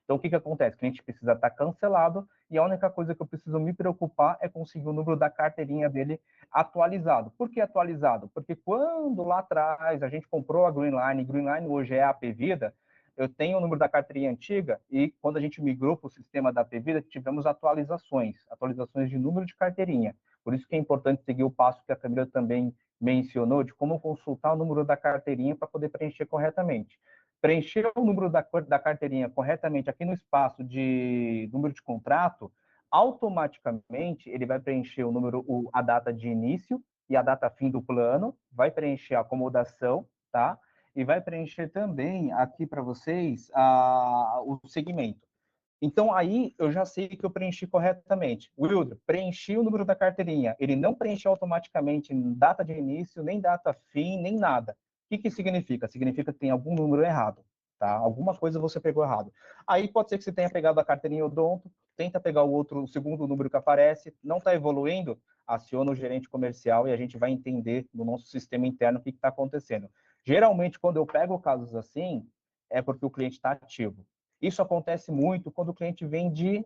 Então, o que acontece? O cliente precisa estar cancelado e a única coisa que eu preciso me preocupar é conseguir o número da carteirinha dele atualizado. Por que atualizado? Porque quando lá atrás a gente comprou a Greenline hoje é a Apvida, eu tenho o número da carteirinha antiga e quando a gente migrou para o sistema da Apvida, tivemos atualizações de número de carteirinha. Por isso que é importante seguir o passo que a Camila também mencionou, de como consultar o número da carteirinha para poder preencher corretamente. Preencher o número da carteirinha corretamente aqui no espaço de número de contrato, automaticamente ele vai preencher o número, a data de início e a data fim do plano, vai preencher a acomodação, tá? E vai preencher também aqui para vocês o segmento. Então, aí eu já sei que eu preenchi corretamente. Wilder, preenchi o número da carteirinha. Ele não preencheu automaticamente data de início, nem data fim, nem nada. O que significa? Significa que tem algum número errado, tá? Alguma coisa você pegou errado. Aí pode ser que você tenha pegado a carteirinha odonto, tenta pegar o segundo número que aparece, não está evoluindo, aciona o gerente comercial e a gente vai entender no nosso sistema interno o que está acontecendo. Geralmente, quando eu pego casos assim, é porque o cliente está ativo. Isso acontece muito quando o cliente vem de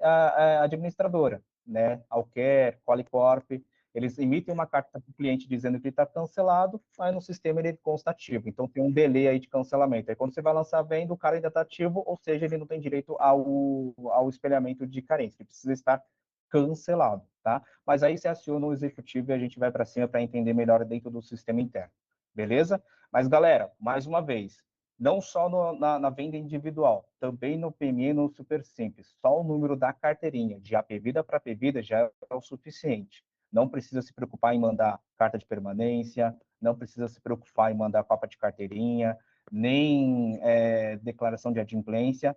administradora, né? Alquer, Qualicorp, eles emitem uma carta para o cliente dizendo que ele está cancelado, aí no sistema ele consta ativo. Então tem um delay aí de cancelamento. Aí quando você vai lançar a venda, o cara ainda está ativo, ou seja, ele não tem direito ao espelhamento de carência, ele precisa estar cancelado, tá? Mas aí você aciona o executivo e a gente vai para cima para entender melhor dentro do sistema interno, beleza? Mas galera, mais uma vez, não só na venda individual, também no PME e no Super Simples. Só o número da carteirinha, de APVida para APVida, já é o suficiente. Não precisa se preocupar em mandar carta de permanência, não precisa se preocupar em mandar copa de carteirinha, nem declaração de adimplência.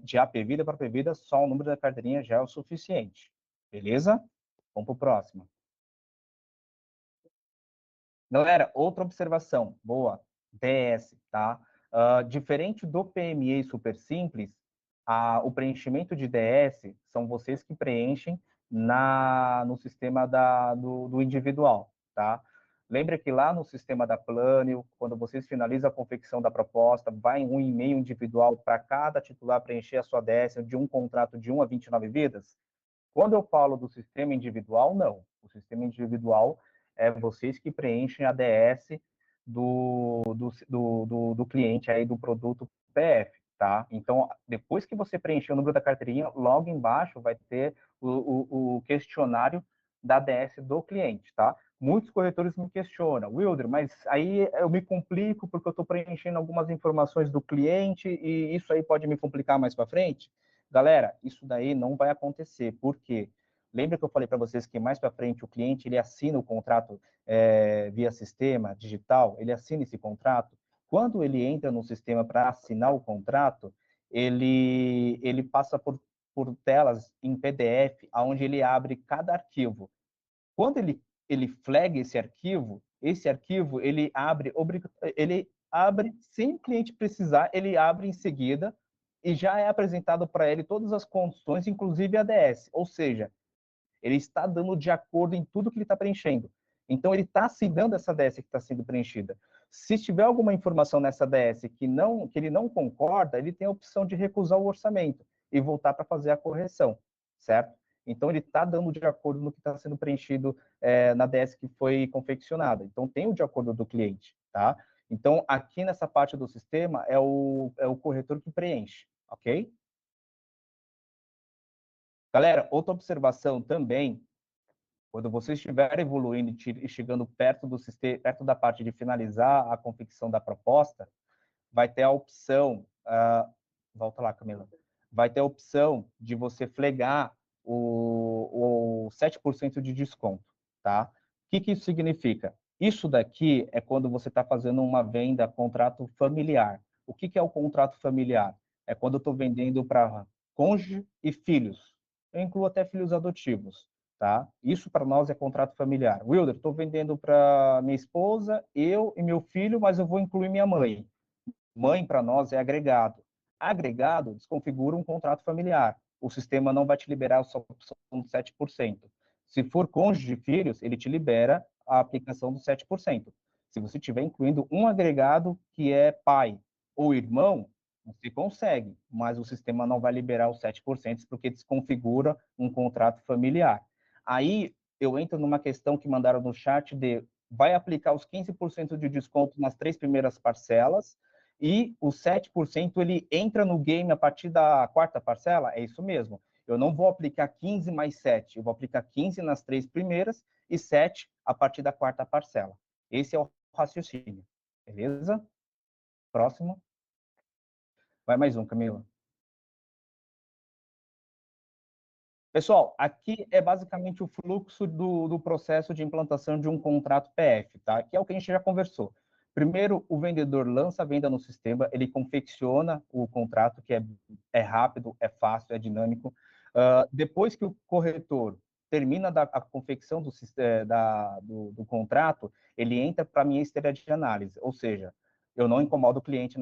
De APVida para APVida, só o número da carteirinha já é o suficiente. Beleza? Vamos para o próximo. Galera, outra observação, boa, DS, tá? Diferente do PME Super Simples, o preenchimento de DS são vocês que preenchem no sistema do individual, tá? Lembra que lá no sistema da Plânio, quando vocês finalizam a confecção da proposta, vai um e-mail individual para cada titular preencher a sua DS de um contrato de 1 a 29 vidas? Quando eu falo do sistema individual, não. O sistema individual é vocês que preenchem a DS do cliente aí do produto PF, tá? Então, depois que você preencher o número da carteirinha, logo embaixo vai ter o questionário da DS do cliente, tá? Muitos corretores me questionam, Wilder, mas aí eu me complico porque eu estou preenchendo algumas informações do cliente e isso aí pode me complicar mais para frente? Galera, isso daí não vai acontecer. Por quê? Lembra que eu falei para vocês que mais para frente o cliente ele assina o contrato via sistema digital, ele assina esse contrato. Quando ele entra no sistema para assinar o contrato, ele passa por telas em PDF, onde ele abre cada arquivo. Quando ele flaga esse arquivo ele abre sem o cliente precisar, ele abre em seguida e já é apresentado para ele todas as condições, inclusive a DS. Ou seja, ele está dando de acordo em tudo que ele está preenchendo. Então, ele está assinando essa DS que está sendo preenchida. Se tiver alguma informação nessa DS que ele não concorda, ele tem a opção de recusar o orçamento e voltar para fazer a correção, certo? Então, ele está dando de acordo no que está sendo preenchido na DS que foi confeccionada. Então, tem o de acordo do cliente, tá? Então, aqui nessa parte do sistema é o corretor que preenche, ok? Galera, outra observação também, quando você estiver evoluindo e chegando perto do sistema, perto da parte de finalizar a confecção da proposta, vai ter a opção, volta lá, Camila, vai ter a opção de você flegar o 7% de desconto, tá? O que isso significa? Isso daqui é quando você está fazendo uma venda, contrato familiar. O que é o contrato familiar? É quando eu estou vendendo para cônjuge e filhos. Eu incluo até filhos adotivos, tá? Isso para nós é contrato familiar. Wilder, estou vendendo para minha esposa, eu e meu filho, mas eu vou incluir minha mãe. Mãe, para nós, é agregado. agregado, desconfigura um contrato familiar. O sistema não vai te liberar só a opção de 7%. Se for cônjuge de filhos, ele te libera a aplicação dos 7%. Se você estiver incluindo um agregado que é pai ou irmão, você consegue, mas o sistema não vai liberar os 7% porque desconfigura um contrato familiar. Aí eu entro numa questão que mandaram no chat de vai aplicar os 15% de desconto nas 3 primeiras parcelas e os 7% ele entra no game a partir da 4ª parcela? É isso mesmo. Eu não vou aplicar 15 mais 7, eu vou aplicar 15 nas 3 primeiras e 7 a partir da 4ª parcela. Esse é o raciocínio. Beleza? Próximo. Vai mais um, Camila. Pessoal, aqui é basicamente o fluxo do processo de implantação de um contrato PF, tá? Que é o que a gente já conversou. Primeiro, o vendedor lança a venda no sistema, ele confecciona o contrato, que é rápido, é fácil, é dinâmico. Depois que o corretor termina a confecção do contrato, ele entra para a minha esteira de análise, ou seja, eu não incomodo o cliente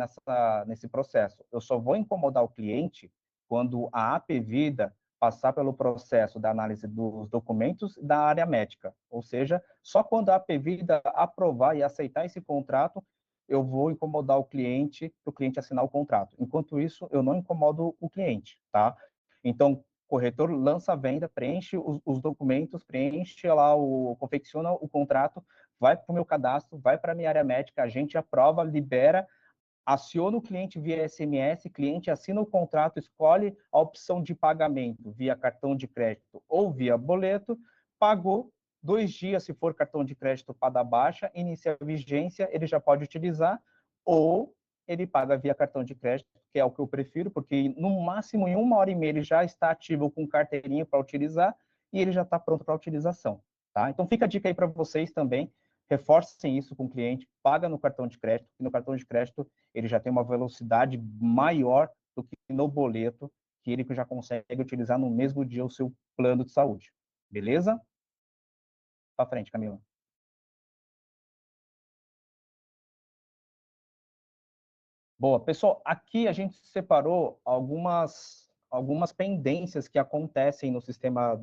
nesse processo. Eu só vou incomodar o cliente quando a APVida passar pelo processo da análise dos documentos da área médica, ou seja, só quando a APVida aprovar e aceitar esse contrato, eu vou incomodar o cliente, para o cliente assinar o contrato. Enquanto isso, eu não incomodo o cliente, tá? Então, o corretor lança a venda, preenche os documentos, preenche lá, confecciona o contrato, vai para o meu cadastro, vai para a minha área médica, a gente aprova, libera, aciona o cliente via SMS, cliente assina o contrato, escolhe a opção de pagamento via cartão de crédito ou via boleto, pagou, 2 dias, se for cartão de crédito para dar baixa, inicia a vigência, ele já pode utilizar, ou ele paga via cartão de crédito, que é o que eu prefiro, porque no máximo em 1h30 ele já está ativo com carteirinha para utilizar e ele já está pronto para utilização. Tá? Então fica a dica aí para vocês também, reforcem isso com o cliente, paga no cartão de crédito, e no cartão de crédito ele já tem uma velocidade maior do que no boleto, que ele já consegue utilizar no mesmo dia o seu plano de saúde. Beleza? Para frente, Camila. Boa, pessoal, aqui a gente separou algumas pendências que acontecem no sistema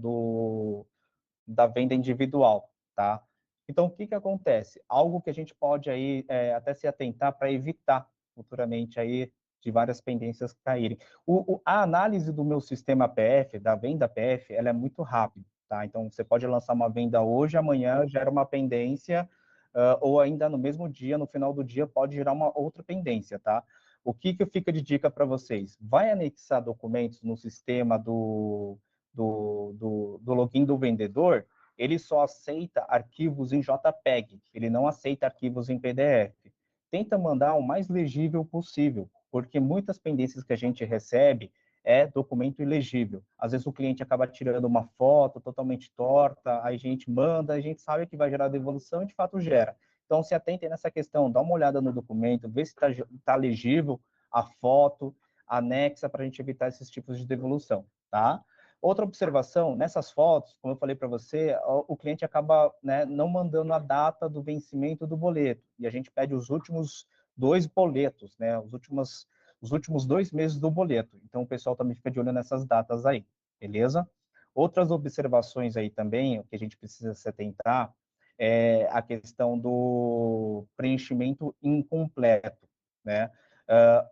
da venda individual, tá? Então, o que acontece? Algo que a gente pode aí até se atentar para evitar futuramente aí de várias pendências caírem. A análise do meu sistema PF, da venda PF, ela é muito rápida, tá? Então, você pode lançar uma venda hoje, amanhã gera uma pendência, ou ainda no mesmo dia, no final do dia, pode gerar uma outra pendência, tá? O que fica de dica para vocês? Vai anexar documentos no sistema do login do vendedor, ele só aceita arquivos em JPEG, ele não aceita arquivos em PDF. Tenta mandar o mais legível possível, porque muitas pendências que a gente recebe é documento ilegível. Às vezes o cliente acaba tirando uma foto totalmente torta, aí a gente manda, a gente sabe que vai gerar devolução e de fato gera. Então se atentem nessa questão, dá uma olhada no documento, vê se está legível a foto, anexa para a gente evitar esses tipos de devolução, tá? Outra observação, nessas fotos, como eu falei para você, o cliente acaba, né, não mandando a data do vencimento do boleto, e a gente pede os últimos 2 boletos, né, os últimos 2 meses do boleto. Então, o pessoal também fica de olho nessas datas aí, beleza? Outras observações aí também, o que a gente precisa se atentar, é a questão do preenchimento incompleto, né?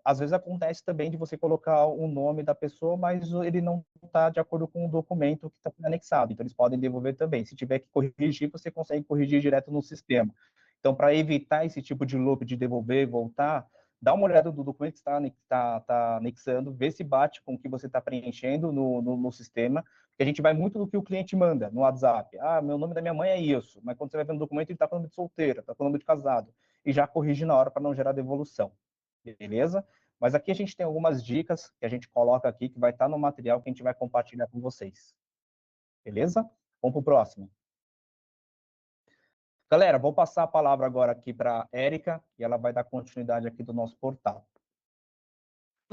Às vezes acontece também de você colocar o nome da pessoa, mas ele não está de acordo com o documento que está anexado, então eles podem devolver também. Se tiver que corrigir, você consegue corrigir direto no sistema. Então, para evitar esse tipo de loop de devolver e voltar, dá uma olhada do documento que está anexando, vê se bate com o que você está preenchendo no sistema, porque a gente vai muito do que o cliente manda no WhatsApp. Ah, meu nome da minha mãe é isso, mas quando você vai ver no documento, ele está falando de solteira, está falando de casado, e já corrige na hora para não gerar devolução. Beleza? Mas aqui a gente tem algumas dicas que a gente coloca aqui, que vai estar no material que a gente vai compartilhar com vocês. Beleza? Vamos para o próximo. Galera, vou passar a palavra agora aqui para a Érica, e ela vai dar continuidade aqui do nosso portal.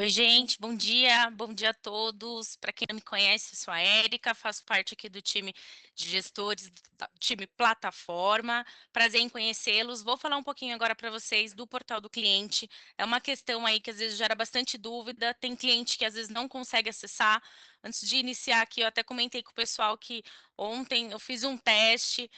Oi, gente, bom dia a todos. Para quem não me conhece, eu sou a Érica, faço parte aqui do time de gestores, do time plataforma. Prazer em conhecê-los. Vou falar um pouquinho agora para vocês do portal do cliente. É uma questão aí que às vezes gera bastante dúvida, tem cliente que às vezes não consegue acessar. Antes de iniciar aqui, eu até comentei com o pessoal que ontem eu fiz um teste.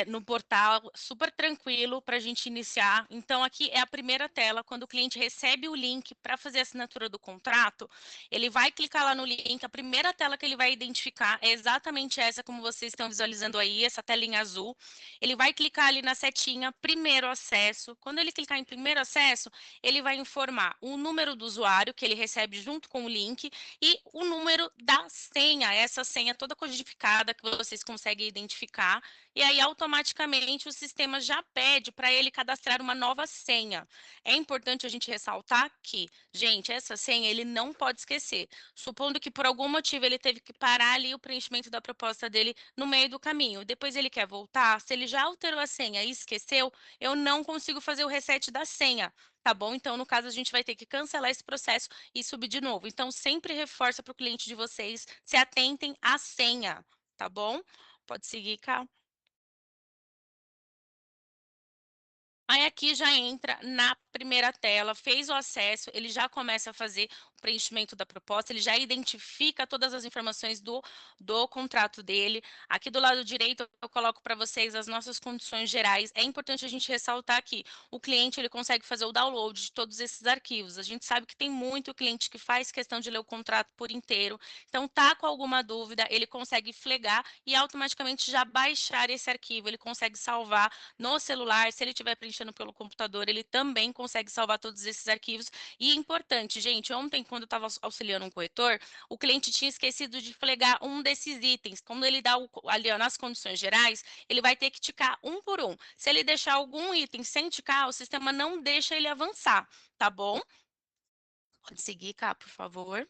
No portal, super tranquilo para a gente iniciar. Então, aqui é a primeira tela, quando o cliente recebe o link para fazer a assinatura do contrato, ele vai clicar lá no link, a primeira tela que ele vai identificar é exatamente essa, como vocês estão visualizando aí, essa telinha azul. Ele vai clicar ali na setinha, primeiro acesso. Quando ele clicar em primeiro acesso, ele vai informar o número do usuário, que ele recebe junto com o link, e o número da senha, essa senha toda codificada que vocês conseguem identificar. E aí, automaticamente, o sistema já pede para ele cadastrar uma nova senha. É importante a gente ressaltar que, gente, essa senha ele não pode esquecer. Supondo que por algum motivo ele teve que parar ali o preenchimento da proposta dele no meio do caminho. Depois ele quer voltar, se ele já alterou a senha e esqueceu, eu não consigo fazer o reset da senha. Tá bom? Então, no caso, a gente vai ter que cancelar esse processo e subir de novo. Então, sempre reforça para o cliente de vocês, se atentem à senha, tá bom? Pode seguir, Cá. Aí aqui já entra na primeira tela, fez o acesso, ele já começa a fazer o preenchimento da proposta, ele já identifica todas as informações do contrato dele. Aqui do lado direito eu coloco para vocês as nossas condições gerais. É importante a gente ressaltar aqui, o cliente ele consegue fazer o download de todos esses arquivos. A gente sabe que tem muito cliente que faz questão de ler o contrato por inteiro. Então tá com alguma dúvida, ele consegue flegar e automaticamente já baixar esse arquivo, ele consegue salvar no celular, se ele estiver preenchendo pelo computador, ele também consegue salvar todos esses arquivos. E é importante, gente, ontem, quando eu estava auxiliando um corretor, o cliente tinha esquecido de flegar um desses itens. Quando ele dá ali ó, nas condições gerais, ele vai ter que ticar um por um. Se ele deixar algum item sem ticar, o sistema não deixa ele avançar, tá bom? Pode seguir, cá, por favor.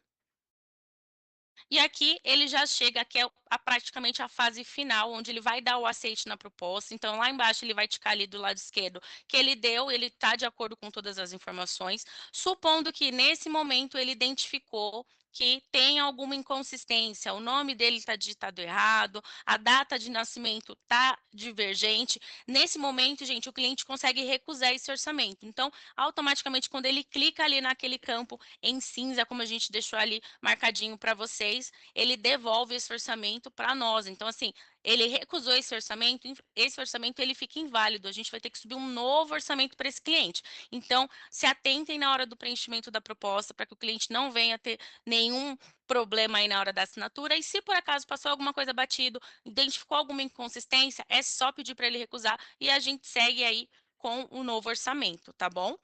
E aqui ele já chega, que é praticamente a fase final, onde ele vai dar o aceite na proposta. Então, lá embaixo ele vai ticar ali do lado esquerdo que ele deu, ele está de acordo com todas as informações. Supondo que nesse momento ele identificou que tem alguma inconsistência, o nome dele está digitado errado, a data de nascimento está divergente. Nesse momento, gente, o cliente consegue recusar esse orçamento. Então, automaticamente, quando ele clica ali naquele campo em cinza, como a gente deixou ali marcadinho para vocês, ele devolve esse orçamento para nós. Então, assim, ele recusou esse orçamento ele fica inválido. A gente vai ter que subir um novo orçamento para esse cliente. Então, se atentem na hora do preenchimento da proposta para que o cliente não venha ter nenhum problema aí na hora da assinatura. E se por acaso passou alguma coisa batido, identificou alguma inconsistência, é só pedir para ele recusar e a gente segue aí com o novo orçamento, tá bom?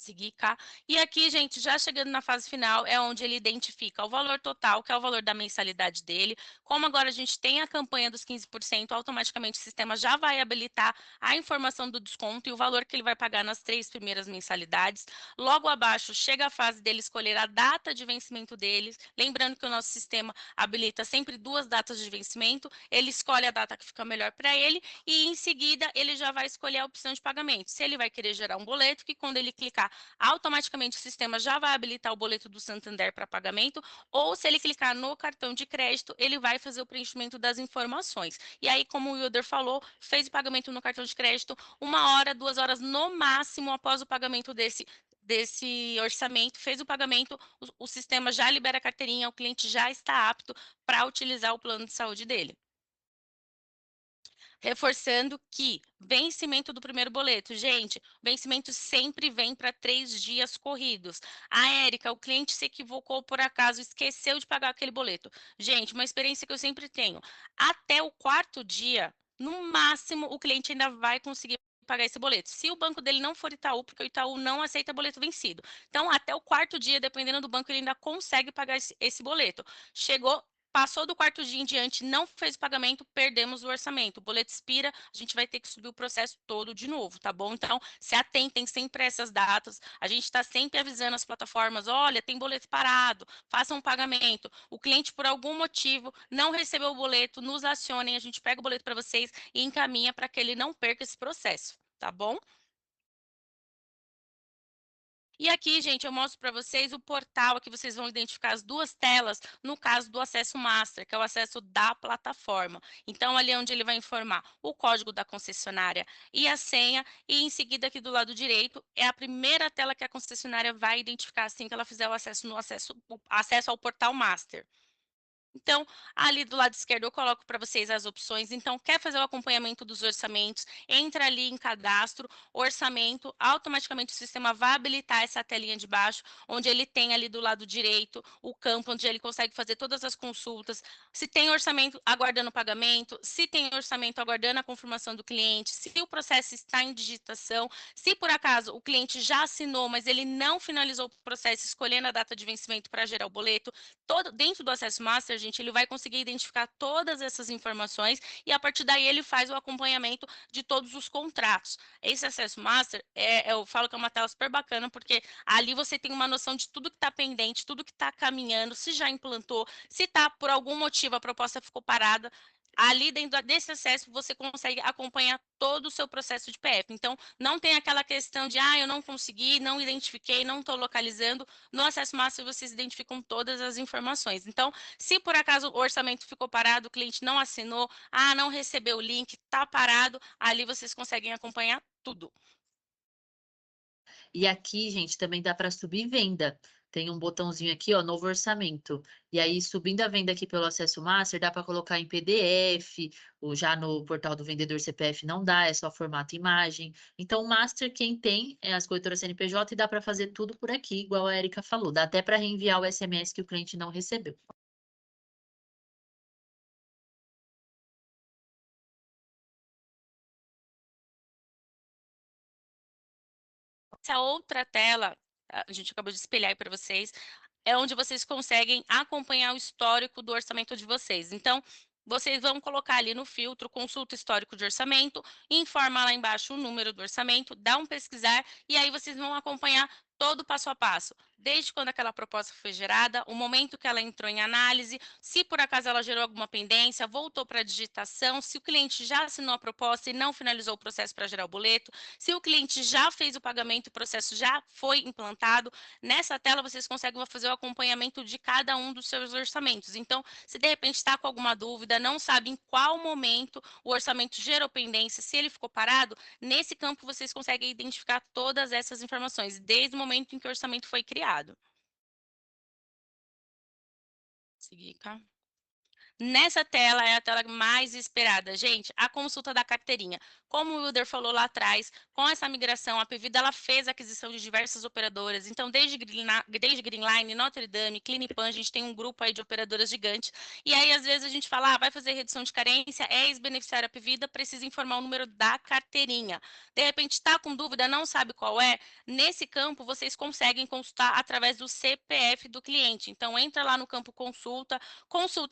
Seguir cá. E aqui, gente, já chegando na fase final, é onde ele identifica o valor total, que é o valor da mensalidade dele. Como agora a gente tem a campanha dos 15%, automaticamente o sistema já vai habilitar a informação do desconto e o valor que ele vai pagar nas 3 primeiras mensalidades. Logo abaixo, chega a fase dele escolher a data de vencimento deles. Lembrando que o nosso sistema habilita sempre 2 datas de vencimento. Ele escolhe a data que fica melhor para ele e, em seguida, ele já vai escolher a opção de pagamento. Se ele vai querer gerar um boleto, que quando ele clicar automaticamente o sistema já vai habilitar o boleto do Santander para pagamento, ou se ele clicar no cartão de crédito, ele vai fazer o preenchimento das informações. E aí, como o Wilder falou, fez o pagamento no cartão de crédito, 1 hora, 2 horas no máximo após o pagamento desse orçamento, fez o pagamento, o sistema já libera a carteirinha, o cliente já está apto para utilizar o plano de saúde dele. Reforçando que vencimento do primeiro boleto. Gente, vencimento sempre vem para 3 dias corridos. A Érica, o cliente se equivocou por acaso, esqueceu de pagar aquele boleto. Gente, uma experiência que eu sempre tenho. Até o 4º dia, no máximo, o cliente ainda vai conseguir pagar esse boleto. Se o banco dele não for Itaú, porque o Itaú não aceita boleto vencido. Então, até o 4º dia, dependendo do banco, ele ainda consegue pagar esse boleto. Chegou, passou do 4º dia em diante, não fez o pagamento, perdemos o orçamento. O boleto expira, a gente vai ter que subir o processo todo de novo, tá bom? Então, se atentem sempre a essas datas. A gente está sempre avisando as plataformas, olha, tem boleto parado, façam um pagamento. O cliente, por algum motivo, não recebeu o boleto, nos acionem, a gente pega o boleto para vocês e encaminha para que ele não perca esse processo, tá bom? E aqui, gente, eu mostro para vocês o portal, que vocês vão identificar as duas telas, no caso do acesso master, que é o acesso da plataforma. Então, ali é onde ele vai informar o código da concessionária e a senha, e em seguida, aqui do lado direito, é a primeira tela que a concessionária vai identificar assim que ela fizer o acesso ao portal master. Então, ali do lado esquerdo eu coloco para vocês as opções. Então, quer fazer o acompanhamento dos orçamentos, entra ali em cadastro, orçamento, automaticamente o sistema vai habilitar essa telinha de baixo, onde ele tem ali do lado direito o campo onde ele consegue fazer todas as consultas. Se tem orçamento aguardando pagamento, se tem orçamento aguardando a confirmação do cliente, se o processo está em digitação, se por acaso o cliente já assinou, mas ele não finalizou o processo escolhendo a data de vencimento para gerar o boleto, dentro do Acesso Master, gente, ele vai conseguir identificar todas essas informações e a partir daí ele faz o acompanhamento de todos os contratos. Esse Acesso Master, eu falo que é uma tela super bacana, porque ali você tem uma noção de tudo que está pendente, tudo que está caminhando, se já implantou, se está por algum motivo a proposta ficou parada. Ali dentro desse acesso você consegue acompanhar todo o seu processo de PF. Então, não tem aquela questão de, eu não consegui, não identifiquei, não estou localizando. No Acesso Master, vocês identificam todas as informações. Então, se por acaso o orçamento ficou parado, o cliente não assinou, não recebeu o link, está parado, ali vocês conseguem acompanhar tudo. E aqui, gente, também dá para subir venda. Tem um botãozinho aqui, ó, novo orçamento. E aí, subindo a venda aqui pelo Acesso Master, dá para colocar em PDF, ou já no portal do vendedor CPF não dá, é só formato imagem. Então, o Master, quem tem é as corretoras CNPJ e dá para fazer tudo por aqui, igual a Erika falou. Dá até para reenviar o SMS que o cliente não recebeu. Essa outra tela, a gente acabou de espelhar aí para vocês, é onde vocês conseguem acompanhar o histórico do orçamento de vocês. Então, vocês vão colocar ali no filtro consulta histórico de orçamento, informa lá embaixo o número do orçamento, dá um pesquisar e aí vocês vão acompanhar todo o passo a passo, desde quando aquela proposta foi gerada, o momento que ela entrou em análise, se por acaso ela gerou alguma pendência, voltou para a digitação, se o cliente já assinou a proposta e não finalizou o processo para gerar o boleto, se o cliente já fez o pagamento e o processo já foi implantado. Nessa tela vocês conseguem fazer o acompanhamento de cada um dos seus orçamentos. Então, se de repente está com alguma dúvida, não sabe em qual momento o orçamento gerou pendência, se ele ficou parado, nesse campo vocês conseguem identificar todas essas informações, desde o momento em que o orçamento foi criado. Seguir, cá. Nessa tela é a tela mais esperada, gente, a consulta da carteirinha. Como o Wilder falou lá atrás, com essa migração, a Pvida ela fez a aquisição de diversas operadoras. Então, desde Greenline, Notre Dame, Clinipan, a gente tem um grupo aí de operadoras gigante. E aí, às vezes, a gente fala, vai fazer redução de carência, é ex-beneficiário a Pvida, precisa informar o número da carteirinha. De repente, está com dúvida, não sabe qual é? Nesse campo, vocês conseguem consultar através do CPF do cliente. Então, entra lá no campo consulta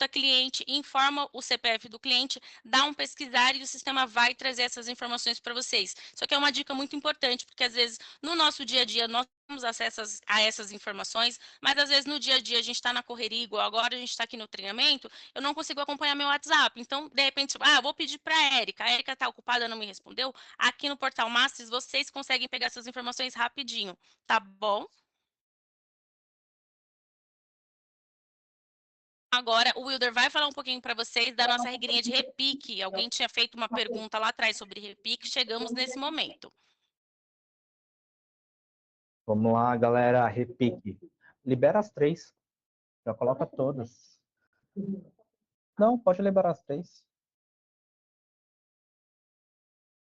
cliente, informa o CPF do cliente, dá um pesquisar e o sistema vai trazer essas informações para vocês. Isso aqui é uma dica muito importante, porque às vezes no nosso dia a dia nós temos acesso a essas informações, mas às vezes no dia a dia a gente está na correria, igual agora a gente está aqui no treinamento, eu não consigo acompanhar meu WhatsApp. Então, de repente, vou pedir para a Erika está ocupada, não me respondeu. Aqui no Portal Masters, vocês conseguem pegar essas informações rapidinho, tá bom? Agora, o Wilder vai falar um pouquinho para vocês da nossa regrinha de repique. Alguém tinha feito uma pergunta lá atrás sobre repique, chegamos nesse momento. Vamos lá, galera, repique. Libera as 3. Já coloca todas. Não, pode liberar as 3.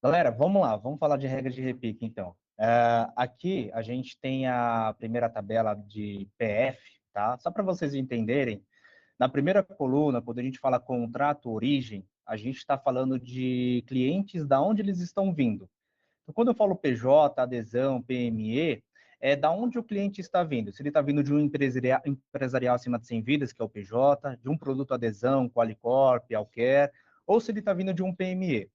Galera, vamos lá, vamos falar de regra de repique, então. Aqui a gente tem a primeira tabela de PF, tá? Só para vocês entenderem, na primeira coluna, quando a gente fala contrato origem, a gente está falando de clientes, da onde eles estão vindo. Então, quando eu falo PJ, adesão, PME, é da onde o cliente está vindo. Se ele está vindo de um empresarial acima de 100 vidas, que é o PJ, de um produto adesão, Qualicorp, Alquer, ou se ele está vindo de um PME.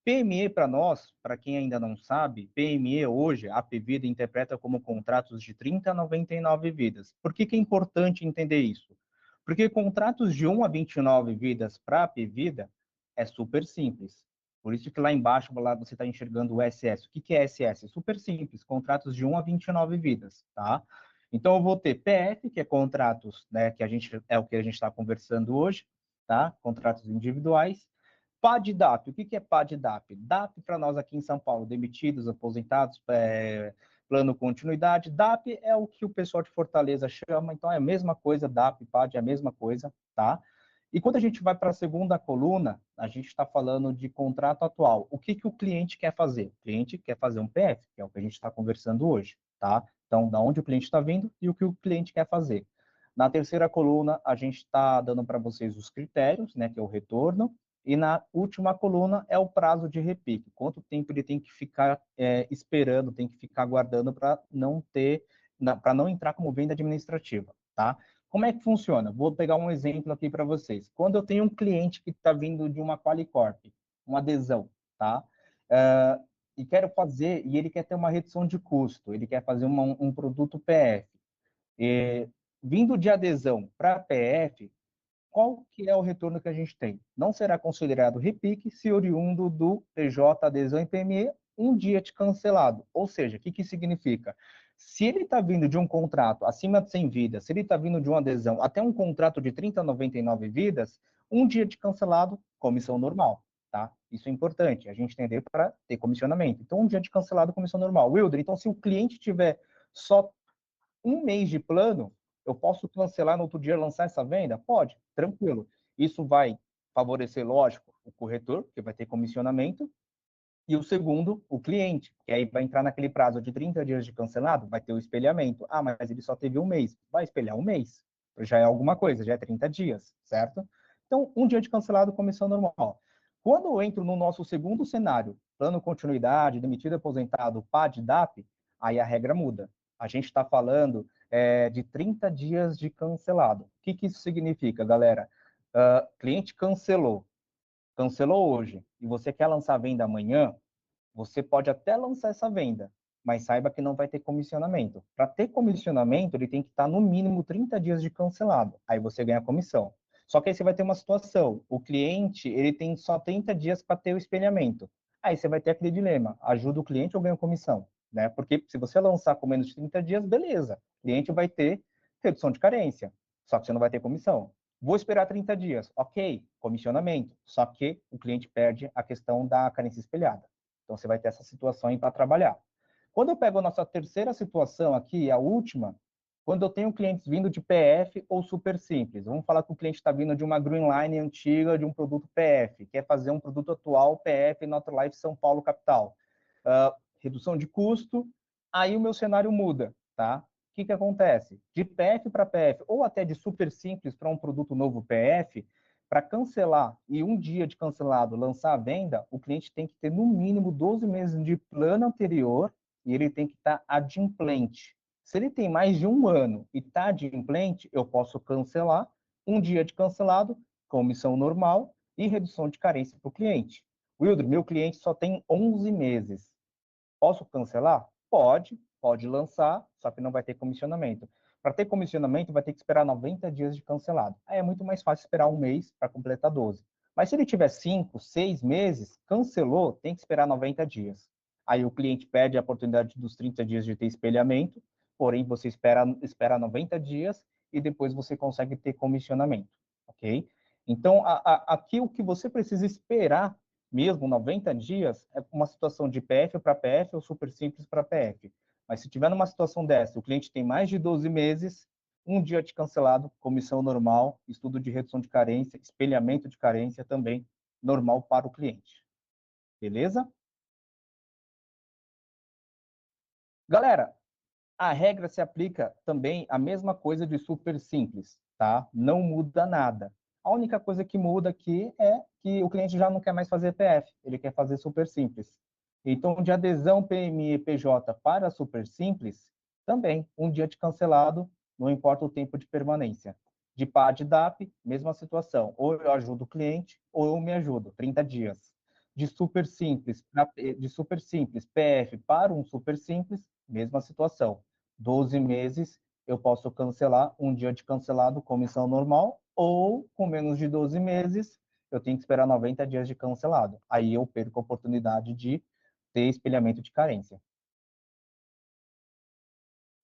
PME, para nós, para quem ainda não sabe, PME hoje, a Pvida interpreta como contratos de 30 a 99 vidas. Por que é importante entender isso? Porque contratos de 1 a 29 vidas para a Pvida é super simples. Por isso que lá embaixo lá você está enxergando o SS. O que é SS? Super simples, contratos de 1 a 29 vidas, tá? Então eu vou ter PF, que é contratos, né, que é o que a gente está conversando hoje, tá? Contratos individuais. PAD e DAP. O que é PAD e DAP? DAP para nós aqui em São Paulo, demitidos, aposentados, plano continuidade. DAP é o que o pessoal de Fortaleza chama, então é a mesma coisa, DAP, PAD é a mesma coisa, tá? E quando a gente vai para a segunda coluna, a gente está falando de contrato atual. O que o cliente quer fazer? O cliente quer fazer um PF, que é o que a gente está conversando hoje, tá? Então, da onde o cliente está vindo e o que o cliente quer fazer. Na terceira coluna, a gente está dando para vocês os critérios, né, que é o retorno, e na última coluna é o prazo de repique. Quanto tempo ele tem que ficar esperando, tem que ficar aguardando para não entrar como venda administrativa, tá? Como é que funciona? Vou pegar um exemplo aqui para vocês. Quando eu tenho um cliente que está vindo de uma Qualicorp, uma adesão, tá? E quero fazer, e ele quer ter uma redução de custo, ele quer fazer um produto PF. Vindo de adesão para PF, qual que é o retorno que a gente tem? Não será considerado repique se oriundo do PJ, adesão e PME, um dia de cancelado. Ou seja, o que significa? Se ele está vindo de um contrato acima de 100 vidas, se ele está vindo de uma adesão até um contrato de 30 a 99 vidas, um dia de cancelado, comissão normal, tá? Isso é importante, a gente entender para ter comissionamento. Então, um dia de cancelado, comissão normal. Wilder, então se o cliente tiver só um mês de plano, eu posso cancelar no outro dia e lançar essa venda? Pode, tranquilo. Isso vai favorecer, lógico, o corretor, que vai ter comissionamento, e o segundo, o cliente, que aí vai entrar naquele prazo de 30 dias de cancelado, vai ter o espelhamento. Ah, mas ele só teve um mês. Vai espelhar um mês. Já é alguma coisa, já é 30 dias, certo? Então, um dia de cancelado, comissão normal. Quando eu entro no nosso segundo cenário, plano continuidade, demitido, aposentado, PAD, DAP, aí a regra muda. A gente está falando de 30 dias de cancelado. O que isso significa, galera? Cliente cancelou hoje e você quer lançar a venda amanhã, você pode até lançar essa venda, mas saiba que não vai ter comissionamento. Para ter comissionamento, ele tem que estar no mínimo 30 dias de cancelado. Aí você ganha comissão. Só que aí você vai ter uma situação, o cliente, ele tem só 30 dias para ter o espelhamento. Aí você vai ter aquele dilema, ajuda o cliente ou ganha comissão? Né? Porque se você lançar com menos de 30 dias, beleza, o cliente vai ter redução de carência, só que você não vai ter comissão. Vou esperar 30 dias, ok, comissionamento, só que o cliente perde a questão da carência espelhada. Então, você vai ter essa situação aí para trabalhar. Quando eu pego a nossa terceira situação aqui, a última, quando eu tenho clientes vindo de PF ou super simples, vamos falar que o cliente está vindo de uma Greenline antiga, de um produto PF, quer fazer um produto atual PF Life São Paulo capital. Redução de custo, aí o meu cenário muda, tá? O que acontece? De PF para PF, ou até de super simples para um produto novo PF, para cancelar e um dia de cancelado lançar a venda, o cliente tem que ter no mínimo 12 meses de plano anterior e ele tem que estar adimplente. Se ele tem mais de um ano e está adimplente, eu posso cancelar um dia de cancelado, comissão normal e redução de carência para o cliente. Wilder, meu cliente só tem 11 meses. Posso cancelar? Pode lançar, só que não vai ter comissionamento. Para ter comissionamento, vai ter que esperar 90 dias de cancelado. Aí é muito mais fácil esperar um mês para completar 12. Mas se ele tiver 5, 6 meses, cancelou, tem que esperar 90 dias. Aí o cliente perde a oportunidade dos 30 dias de ter espelhamento, porém você espera 90 dias e depois você consegue ter comissionamento, ok? Então, aqui o que você precisa esperar mesmo 90 dias é uma situação de PF para PF ou super simples para PF. Mas se tiver numa situação dessa, o cliente tem mais de 12 meses, um dia de cancelado, comissão normal, estudo de redução de carência, espelhamento de carência também normal para o cliente. Beleza? Galera, a regra se aplica também a mesma coisa de super simples, tá? Não muda nada. A única coisa que muda aqui é que o cliente já não quer mais fazer PF, ele quer fazer super simples. Então, de adesão PMI e PJ para super simples, também um dia de cancelado, não importa o tempo de permanência. De PAD e DAP, mesma situação. Ou eu ajudo o cliente, ou eu me ajudo, 30 dias. De super simples PF para um super simples, mesma situação. 12 meses, eu posso cancelar um dia de cancelado, comissão normal, ou com menos de 12 meses, eu tenho que esperar 90 dias de cancelado. Aí eu perco a oportunidade de ter espelhamento de carência.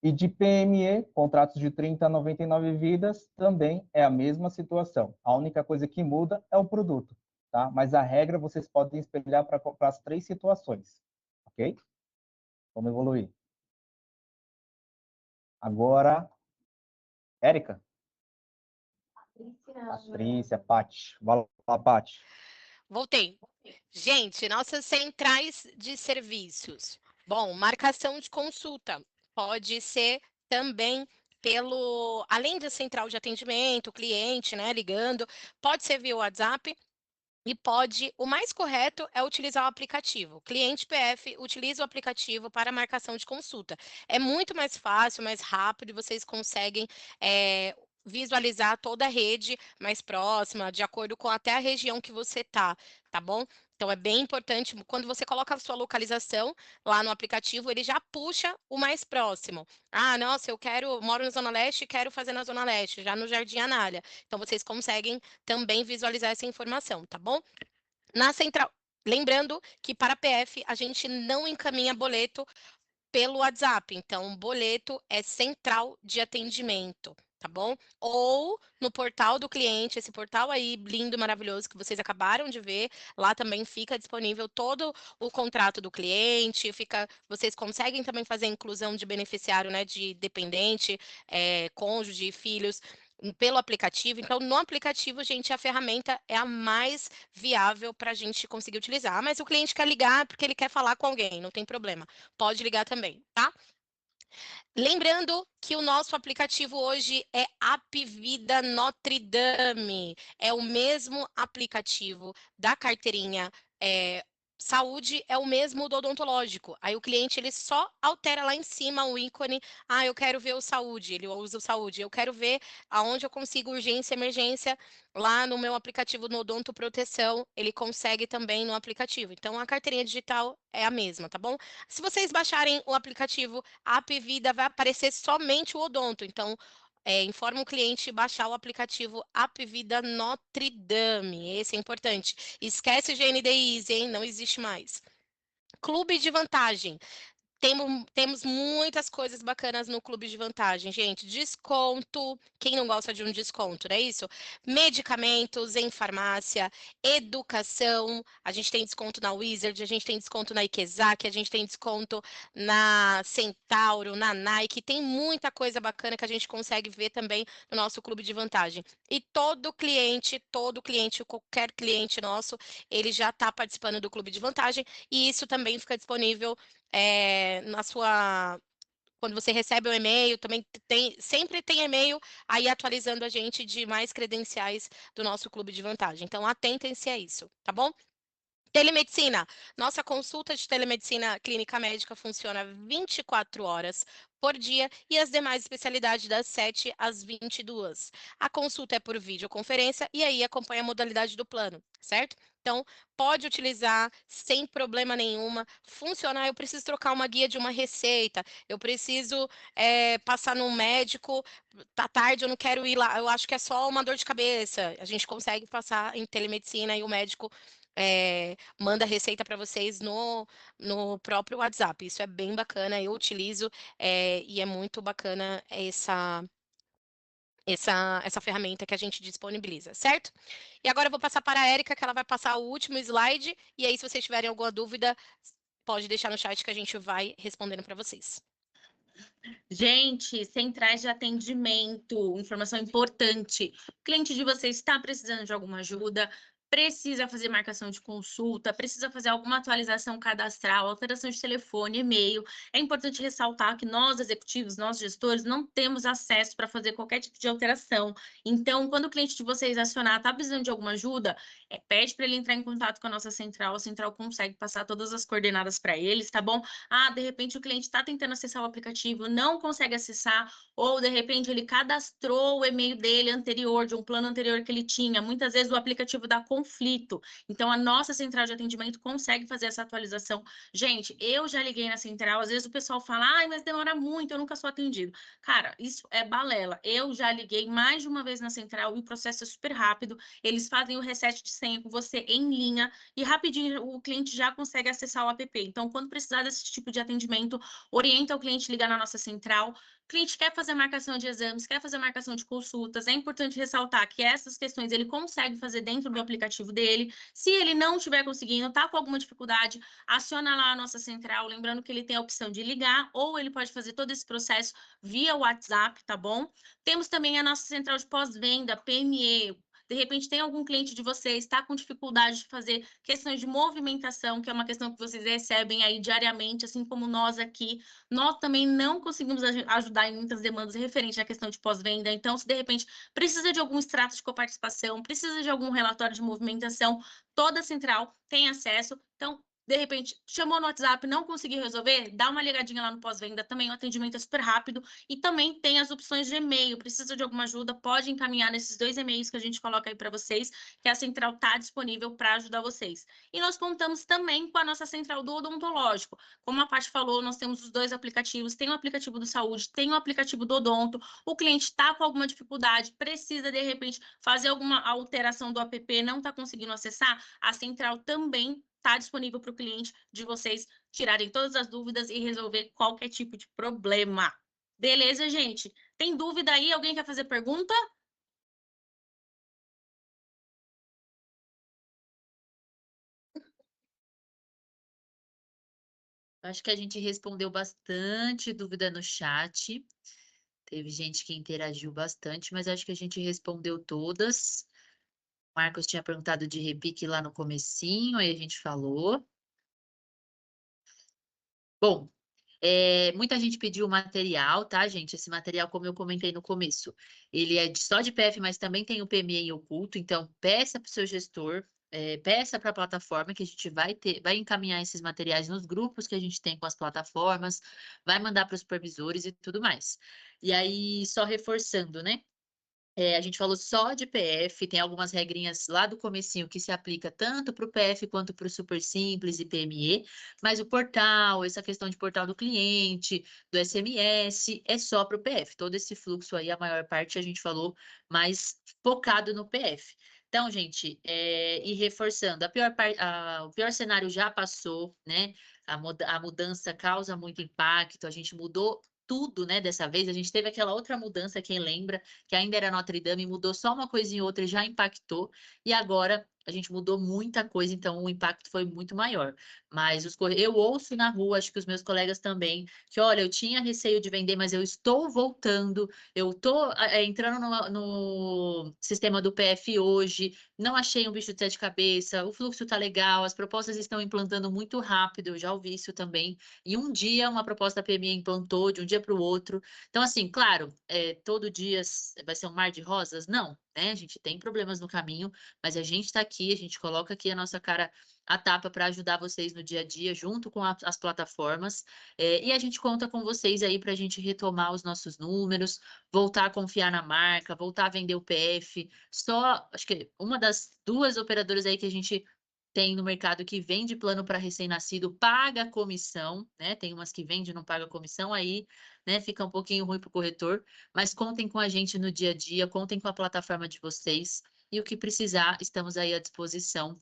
E de PME, contratos de 30 a 99 vidas, também é a mesma situação. A única coisa que muda é o produto, tá? Mas a regra vocês podem espelhar para as 3 situações, ok? Vamos evoluir. Agora, Érica. Patrícia, Paty. Vai lá, Paty. Voltei. Gente, nossas centrais de serviços. Bom, marcação de consulta pode ser também além da central de atendimento, cliente, né, ligando, pode ser via WhatsApp. E o mais correto é utilizar o aplicativo. Cliente PF utiliza o aplicativo para marcação de consulta. É muito mais fácil, mais rápido, e vocês conseguem visualizar toda a rede mais próxima, de acordo com até a região que você tá bom? Então é bem importante, quando você coloca a sua localização lá no aplicativo, ele já puxa o mais próximo. Ah, nossa, moro na Zona Leste e quero fazer na Zona Leste, já no Jardim Anália. Então vocês conseguem também visualizar essa informação, tá bom? Na central, lembrando que para PF a gente não encaminha boleto pelo WhatsApp, então boleto é central de atendimento, tá bom? Ou no portal do cliente, esse portal aí lindo, maravilhoso que vocês acabaram de ver, lá também fica disponível todo o contrato do cliente, vocês conseguem também fazer inclusão de beneficiário, né, de dependente, cônjuge, filhos, pelo aplicativo. Então, no aplicativo, gente, a ferramenta é a mais viável para a gente conseguir utilizar. Ah, mas o cliente quer ligar porque ele quer falar com alguém, não tem problema. Pode ligar também, tá? Lembrando que o nosso aplicativo hoje é App Vida Notre Dame. É o mesmo aplicativo da carteirinha saúde, é o mesmo do odontológico. Aí o cliente ele só altera lá em cima o ícone. Ah, eu quero ver o saúde, ele usa o saúde. Eu quero ver aonde eu consigo urgência, emergência. Lá no meu aplicativo no Odonto Proteção, ele consegue também no aplicativo. Então a carteirinha digital é a mesma, tá bom? Se vocês baixarem o aplicativo App Vida, vai aparecer somente o odonto. Então, informa o cliente baixar o aplicativo App Vida Notre Dame. Esse é importante. Esquece o GND Easy, hein? Não existe mais. Clube de vantagem. Temos muitas coisas bacanas no Clube de Vantagem, gente. Desconto, quem não gosta de um desconto, não é isso? Medicamentos em farmácia, educação, a gente tem desconto na Wizard, a gente tem desconto na Ikezaki, a gente tem desconto na Centauro, na Nike, tem muita coisa bacana que a gente consegue ver também no nosso Clube de Vantagem. E todo cliente, qualquer cliente nosso, ele já está participando do Clube de Vantagem, e isso também fica disponível quando você recebe o e-mail, também sempre tem e-mail aí atualizando a gente de mais credenciais do nosso clube de vantagem. Então, atentem-se a isso, tá bom? Telemedicina. Nossa consulta de telemedicina clínica médica funciona 24 horas por dia e as demais especialidades das 7 às 22. A consulta é por videoconferência e aí acompanha a modalidade do plano, certo? Então, pode utilizar sem problema nenhuma. Funcionar, eu preciso trocar uma guia de uma receita, eu preciso passar no médico, tá tarde, eu não quero ir lá, eu acho que é só uma dor de cabeça. A gente consegue passar em telemedicina e o médico manda receita para vocês no próprio WhatsApp. Isso é bem bacana, eu utilizo e é muito bacana essa ferramenta que a gente disponibiliza, certo? E agora eu vou passar para a Érica, que ela vai passar o último slide, e aí se vocês tiverem alguma dúvida, pode deixar no chat que a gente vai respondendo para vocês. Gente, centrais de atendimento, informação importante. O cliente de vocês está precisando de alguma ajuda, precisa fazer marcação de consulta, precisa fazer alguma atualização cadastral, alteração de telefone, e-mail. É importante ressaltar que nós, executivos, nós, gestores, não temos acesso para fazer qualquer tipo de alteração. Então, quando o cliente de vocês acionar, está precisando de alguma ajuda, pede para ele entrar em contato com a nossa central. A central consegue passar todas as coordenadas para eles, tá bom? Ah, de repente o cliente está tentando acessar o aplicativo, não consegue acessar, ou de repente ele cadastrou o e-mail dele anterior, de um plano anterior que ele tinha. Muitas vezes o aplicativo dá conflito. Então, a nossa central de atendimento consegue fazer essa atualização. Gente, eu já liguei na central, às vezes o pessoal fala, ai, mas demora muito, eu nunca sou atendido. Cara, isso é balela. Eu já liguei mais de uma vez na central e o processo é super rápido. Eles fazem o reset de senha com você em linha e rapidinho o cliente já consegue acessar o app. Então, quando precisar desse tipo de atendimento, orienta o cliente a ligar na nossa central. O cliente quer fazer marcação de exames, quer fazer marcação de consultas. É importante ressaltar que essas questões ele consegue fazer dentro do aplicativo dele. Se ele não estiver conseguindo, está com alguma dificuldade, aciona lá a nossa central. Lembrando que ele tem a opção de ligar ou ele pode fazer todo esse processo via WhatsApp, tá bom? Temos também a nossa central de pós-venda, PME. De repente, tem algum cliente de vocês está com dificuldade de fazer questões de movimentação, que é uma questão que vocês recebem aí diariamente, assim como nós aqui. Nós também não conseguimos ajudar em muitas demandas referentes à questão de pós-venda. Então, se de repente precisa de algum extrato de coparticipação, precisa de algum relatório de movimentação, toda a central tem acesso. Então, de repente, chamou no WhatsApp, não conseguiu resolver, dá uma ligadinha lá no pós-venda, também o atendimento é super rápido. E também tem as opções de e-mail, precisa de alguma ajuda, pode encaminhar nesses 2 e-mails que a gente coloca aí para vocês, que a central está disponível para ajudar vocês. E nós contamos também com a nossa central do odontológico. Como a Paty falou, nós temos os 2 aplicativos, tem o aplicativo do Saúde, tem o aplicativo do Odonto. O cliente está com alguma dificuldade, precisa, de repente, fazer alguma alteração do app, não está conseguindo acessar, a central também está disponível para o cliente de vocês tirarem todas as dúvidas e resolver qualquer tipo de problema. Beleza, gente? Tem dúvida aí? Alguém quer fazer pergunta? Acho que a gente respondeu bastante dúvida no chat. Teve gente que interagiu bastante, mas acho que a gente respondeu todas. Marcos tinha perguntado de repique lá no comecinho, aí a gente falou. Bom, muita gente pediu material, tá, gente? Esse material, como eu comentei no começo, ele é só de PF, mas também tem o PME oculto, então peça para o seu gestor, peça para a plataforma que a gente vai encaminhar esses materiais nos grupos que a gente tem com as plataformas, vai mandar para os supervisores e tudo mais. E aí, só reforçando, né? A gente falou só de PF, tem algumas regrinhas lá do comecinho que se aplica tanto para o PF quanto para o Super Simples e PME, mas o portal, essa questão de portal do cliente, do SMS, é só para o PF. Todo esse fluxo aí, a maior parte a gente falou mais focado no PF. Então, gente, e reforçando, o pior cenário já passou, né? A mudança causa muito impacto, a gente mudou tudo, né? Dessa vez, a gente teve aquela outra mudança, quem lembra, que ainda era Notre Dame, mudou só uma coisinha ou outra e já impactou, e agora a gente mudou muita coisa, então o impacto foi muito maior. Mas eu ouço na rua, acho que os meus colegas também, que olha, eu tinha receio de vender, mas eu estou voltando, eu estou entrando no sistema do PF hoje, não achei um bicho de 7 cabeças, o fluxo está legal, as propostas estão implantando muito rápido, eu já ouvi isso também. Em um dia, uma proposta PME implantou, de um dia para o outro. Então, assim, claro, todo dia vai ser um mar de rosas? Não, né? A gente tem problemas no caminho, mas a gente está aqui, a gente coloca aqui a nossa cara a tapa para ajudar vocês no dia a dia, junto com as plataformas. E a gente conta com vocês aí para a gente retomar os nossos números, voltar a confiar na marca, voltar a vender o PF. Acho que uma das 2 operadoras aí que a gente tem no mercado que vende plano para recém-nascido, paga comissão, né? Tem umas que vende e não paga comissão, aí, né, fica um pouquinho ruim para o corretor, mas contem com a gente no dia a dia, contem com a plataforma de vocês, e o que precisar, estamos aí à disposição,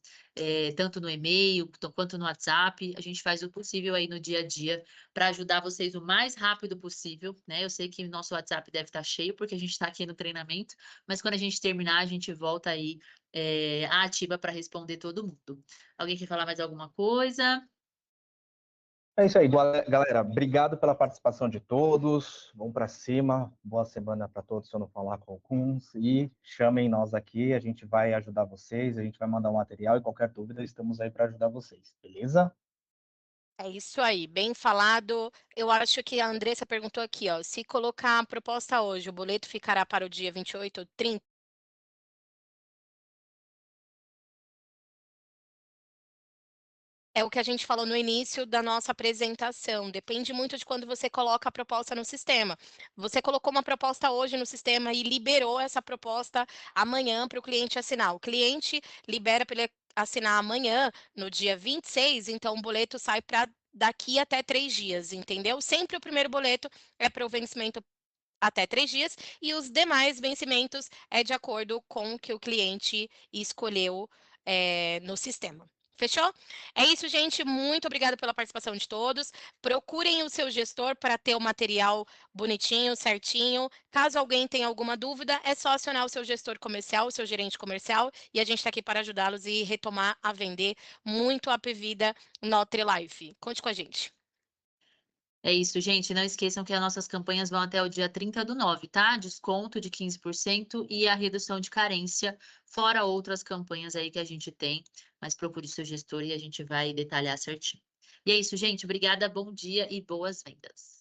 tanto no e-mail quanto no WhatsApp, a gente faz o possível aí no dia a dia para ajudar vocês o mais rápido possível, né? Eu sei que o nosso WhatsApp deve estar cheio, porque a gente está aqui no treinamento, mas quando a gente terminar, a gente volta aí ativa para responder todo mundo. Alguém quer falar mais alguma coisa? É isso aí, galera. Obrigado pela participação de todos. Vamos para cima. Boa semana para todos, se eu não falar com alguns. E chamem nós aqui, a gente vai ajudar vocês, a gente vai mandar um material e qualquer dúvida, estamos aí para ajudar vocês, beleza? É isso aí, bem falado. Eu acho que a Andressa perguntou aqui, ó, se colocar a proposta hoje, o boleto ficará para o dia 28 ou 30? é o que a gente falou no início da nossa apresentação. Depende muito de quando você coloca a proposta no sistema. Você colocou uma proposta hoje no sistema e liberou essa proposta amanhã para o cliente assinar. O cliente libera para ele assinar amanhã, no dia 26, então o boleto sai para daqui até 3 dias, entendeu? Sempre o primeiro boleto é para o vencimento até 3 dias, e os demais vencimentos é de acordo com o que o cliente escolheu no sistema. Fechou? É isso, gente. Muito obrigada pela participação de todos. Procurem o seu gestor para ter o material bonitinho, certinho. Caso alguém tenha alguma dúvida, é só acionar o seu gestor comercial, o seu gerente comercial, e a gente está aqui para ajudá-los e retomar a vender muito a Pevida NutriLife. Conte com a gente. É isso, gente. Não esqueçam que as nossas campanhas vão até o dia 30/9, tá? Desconto de 15% e a redução de carência, fora outras campanhas aí que a gente tem. Mas procure seu gestor e a gente vai detalhar certinho. E é isso, gente. Obrigada, bom dia e boas vendas.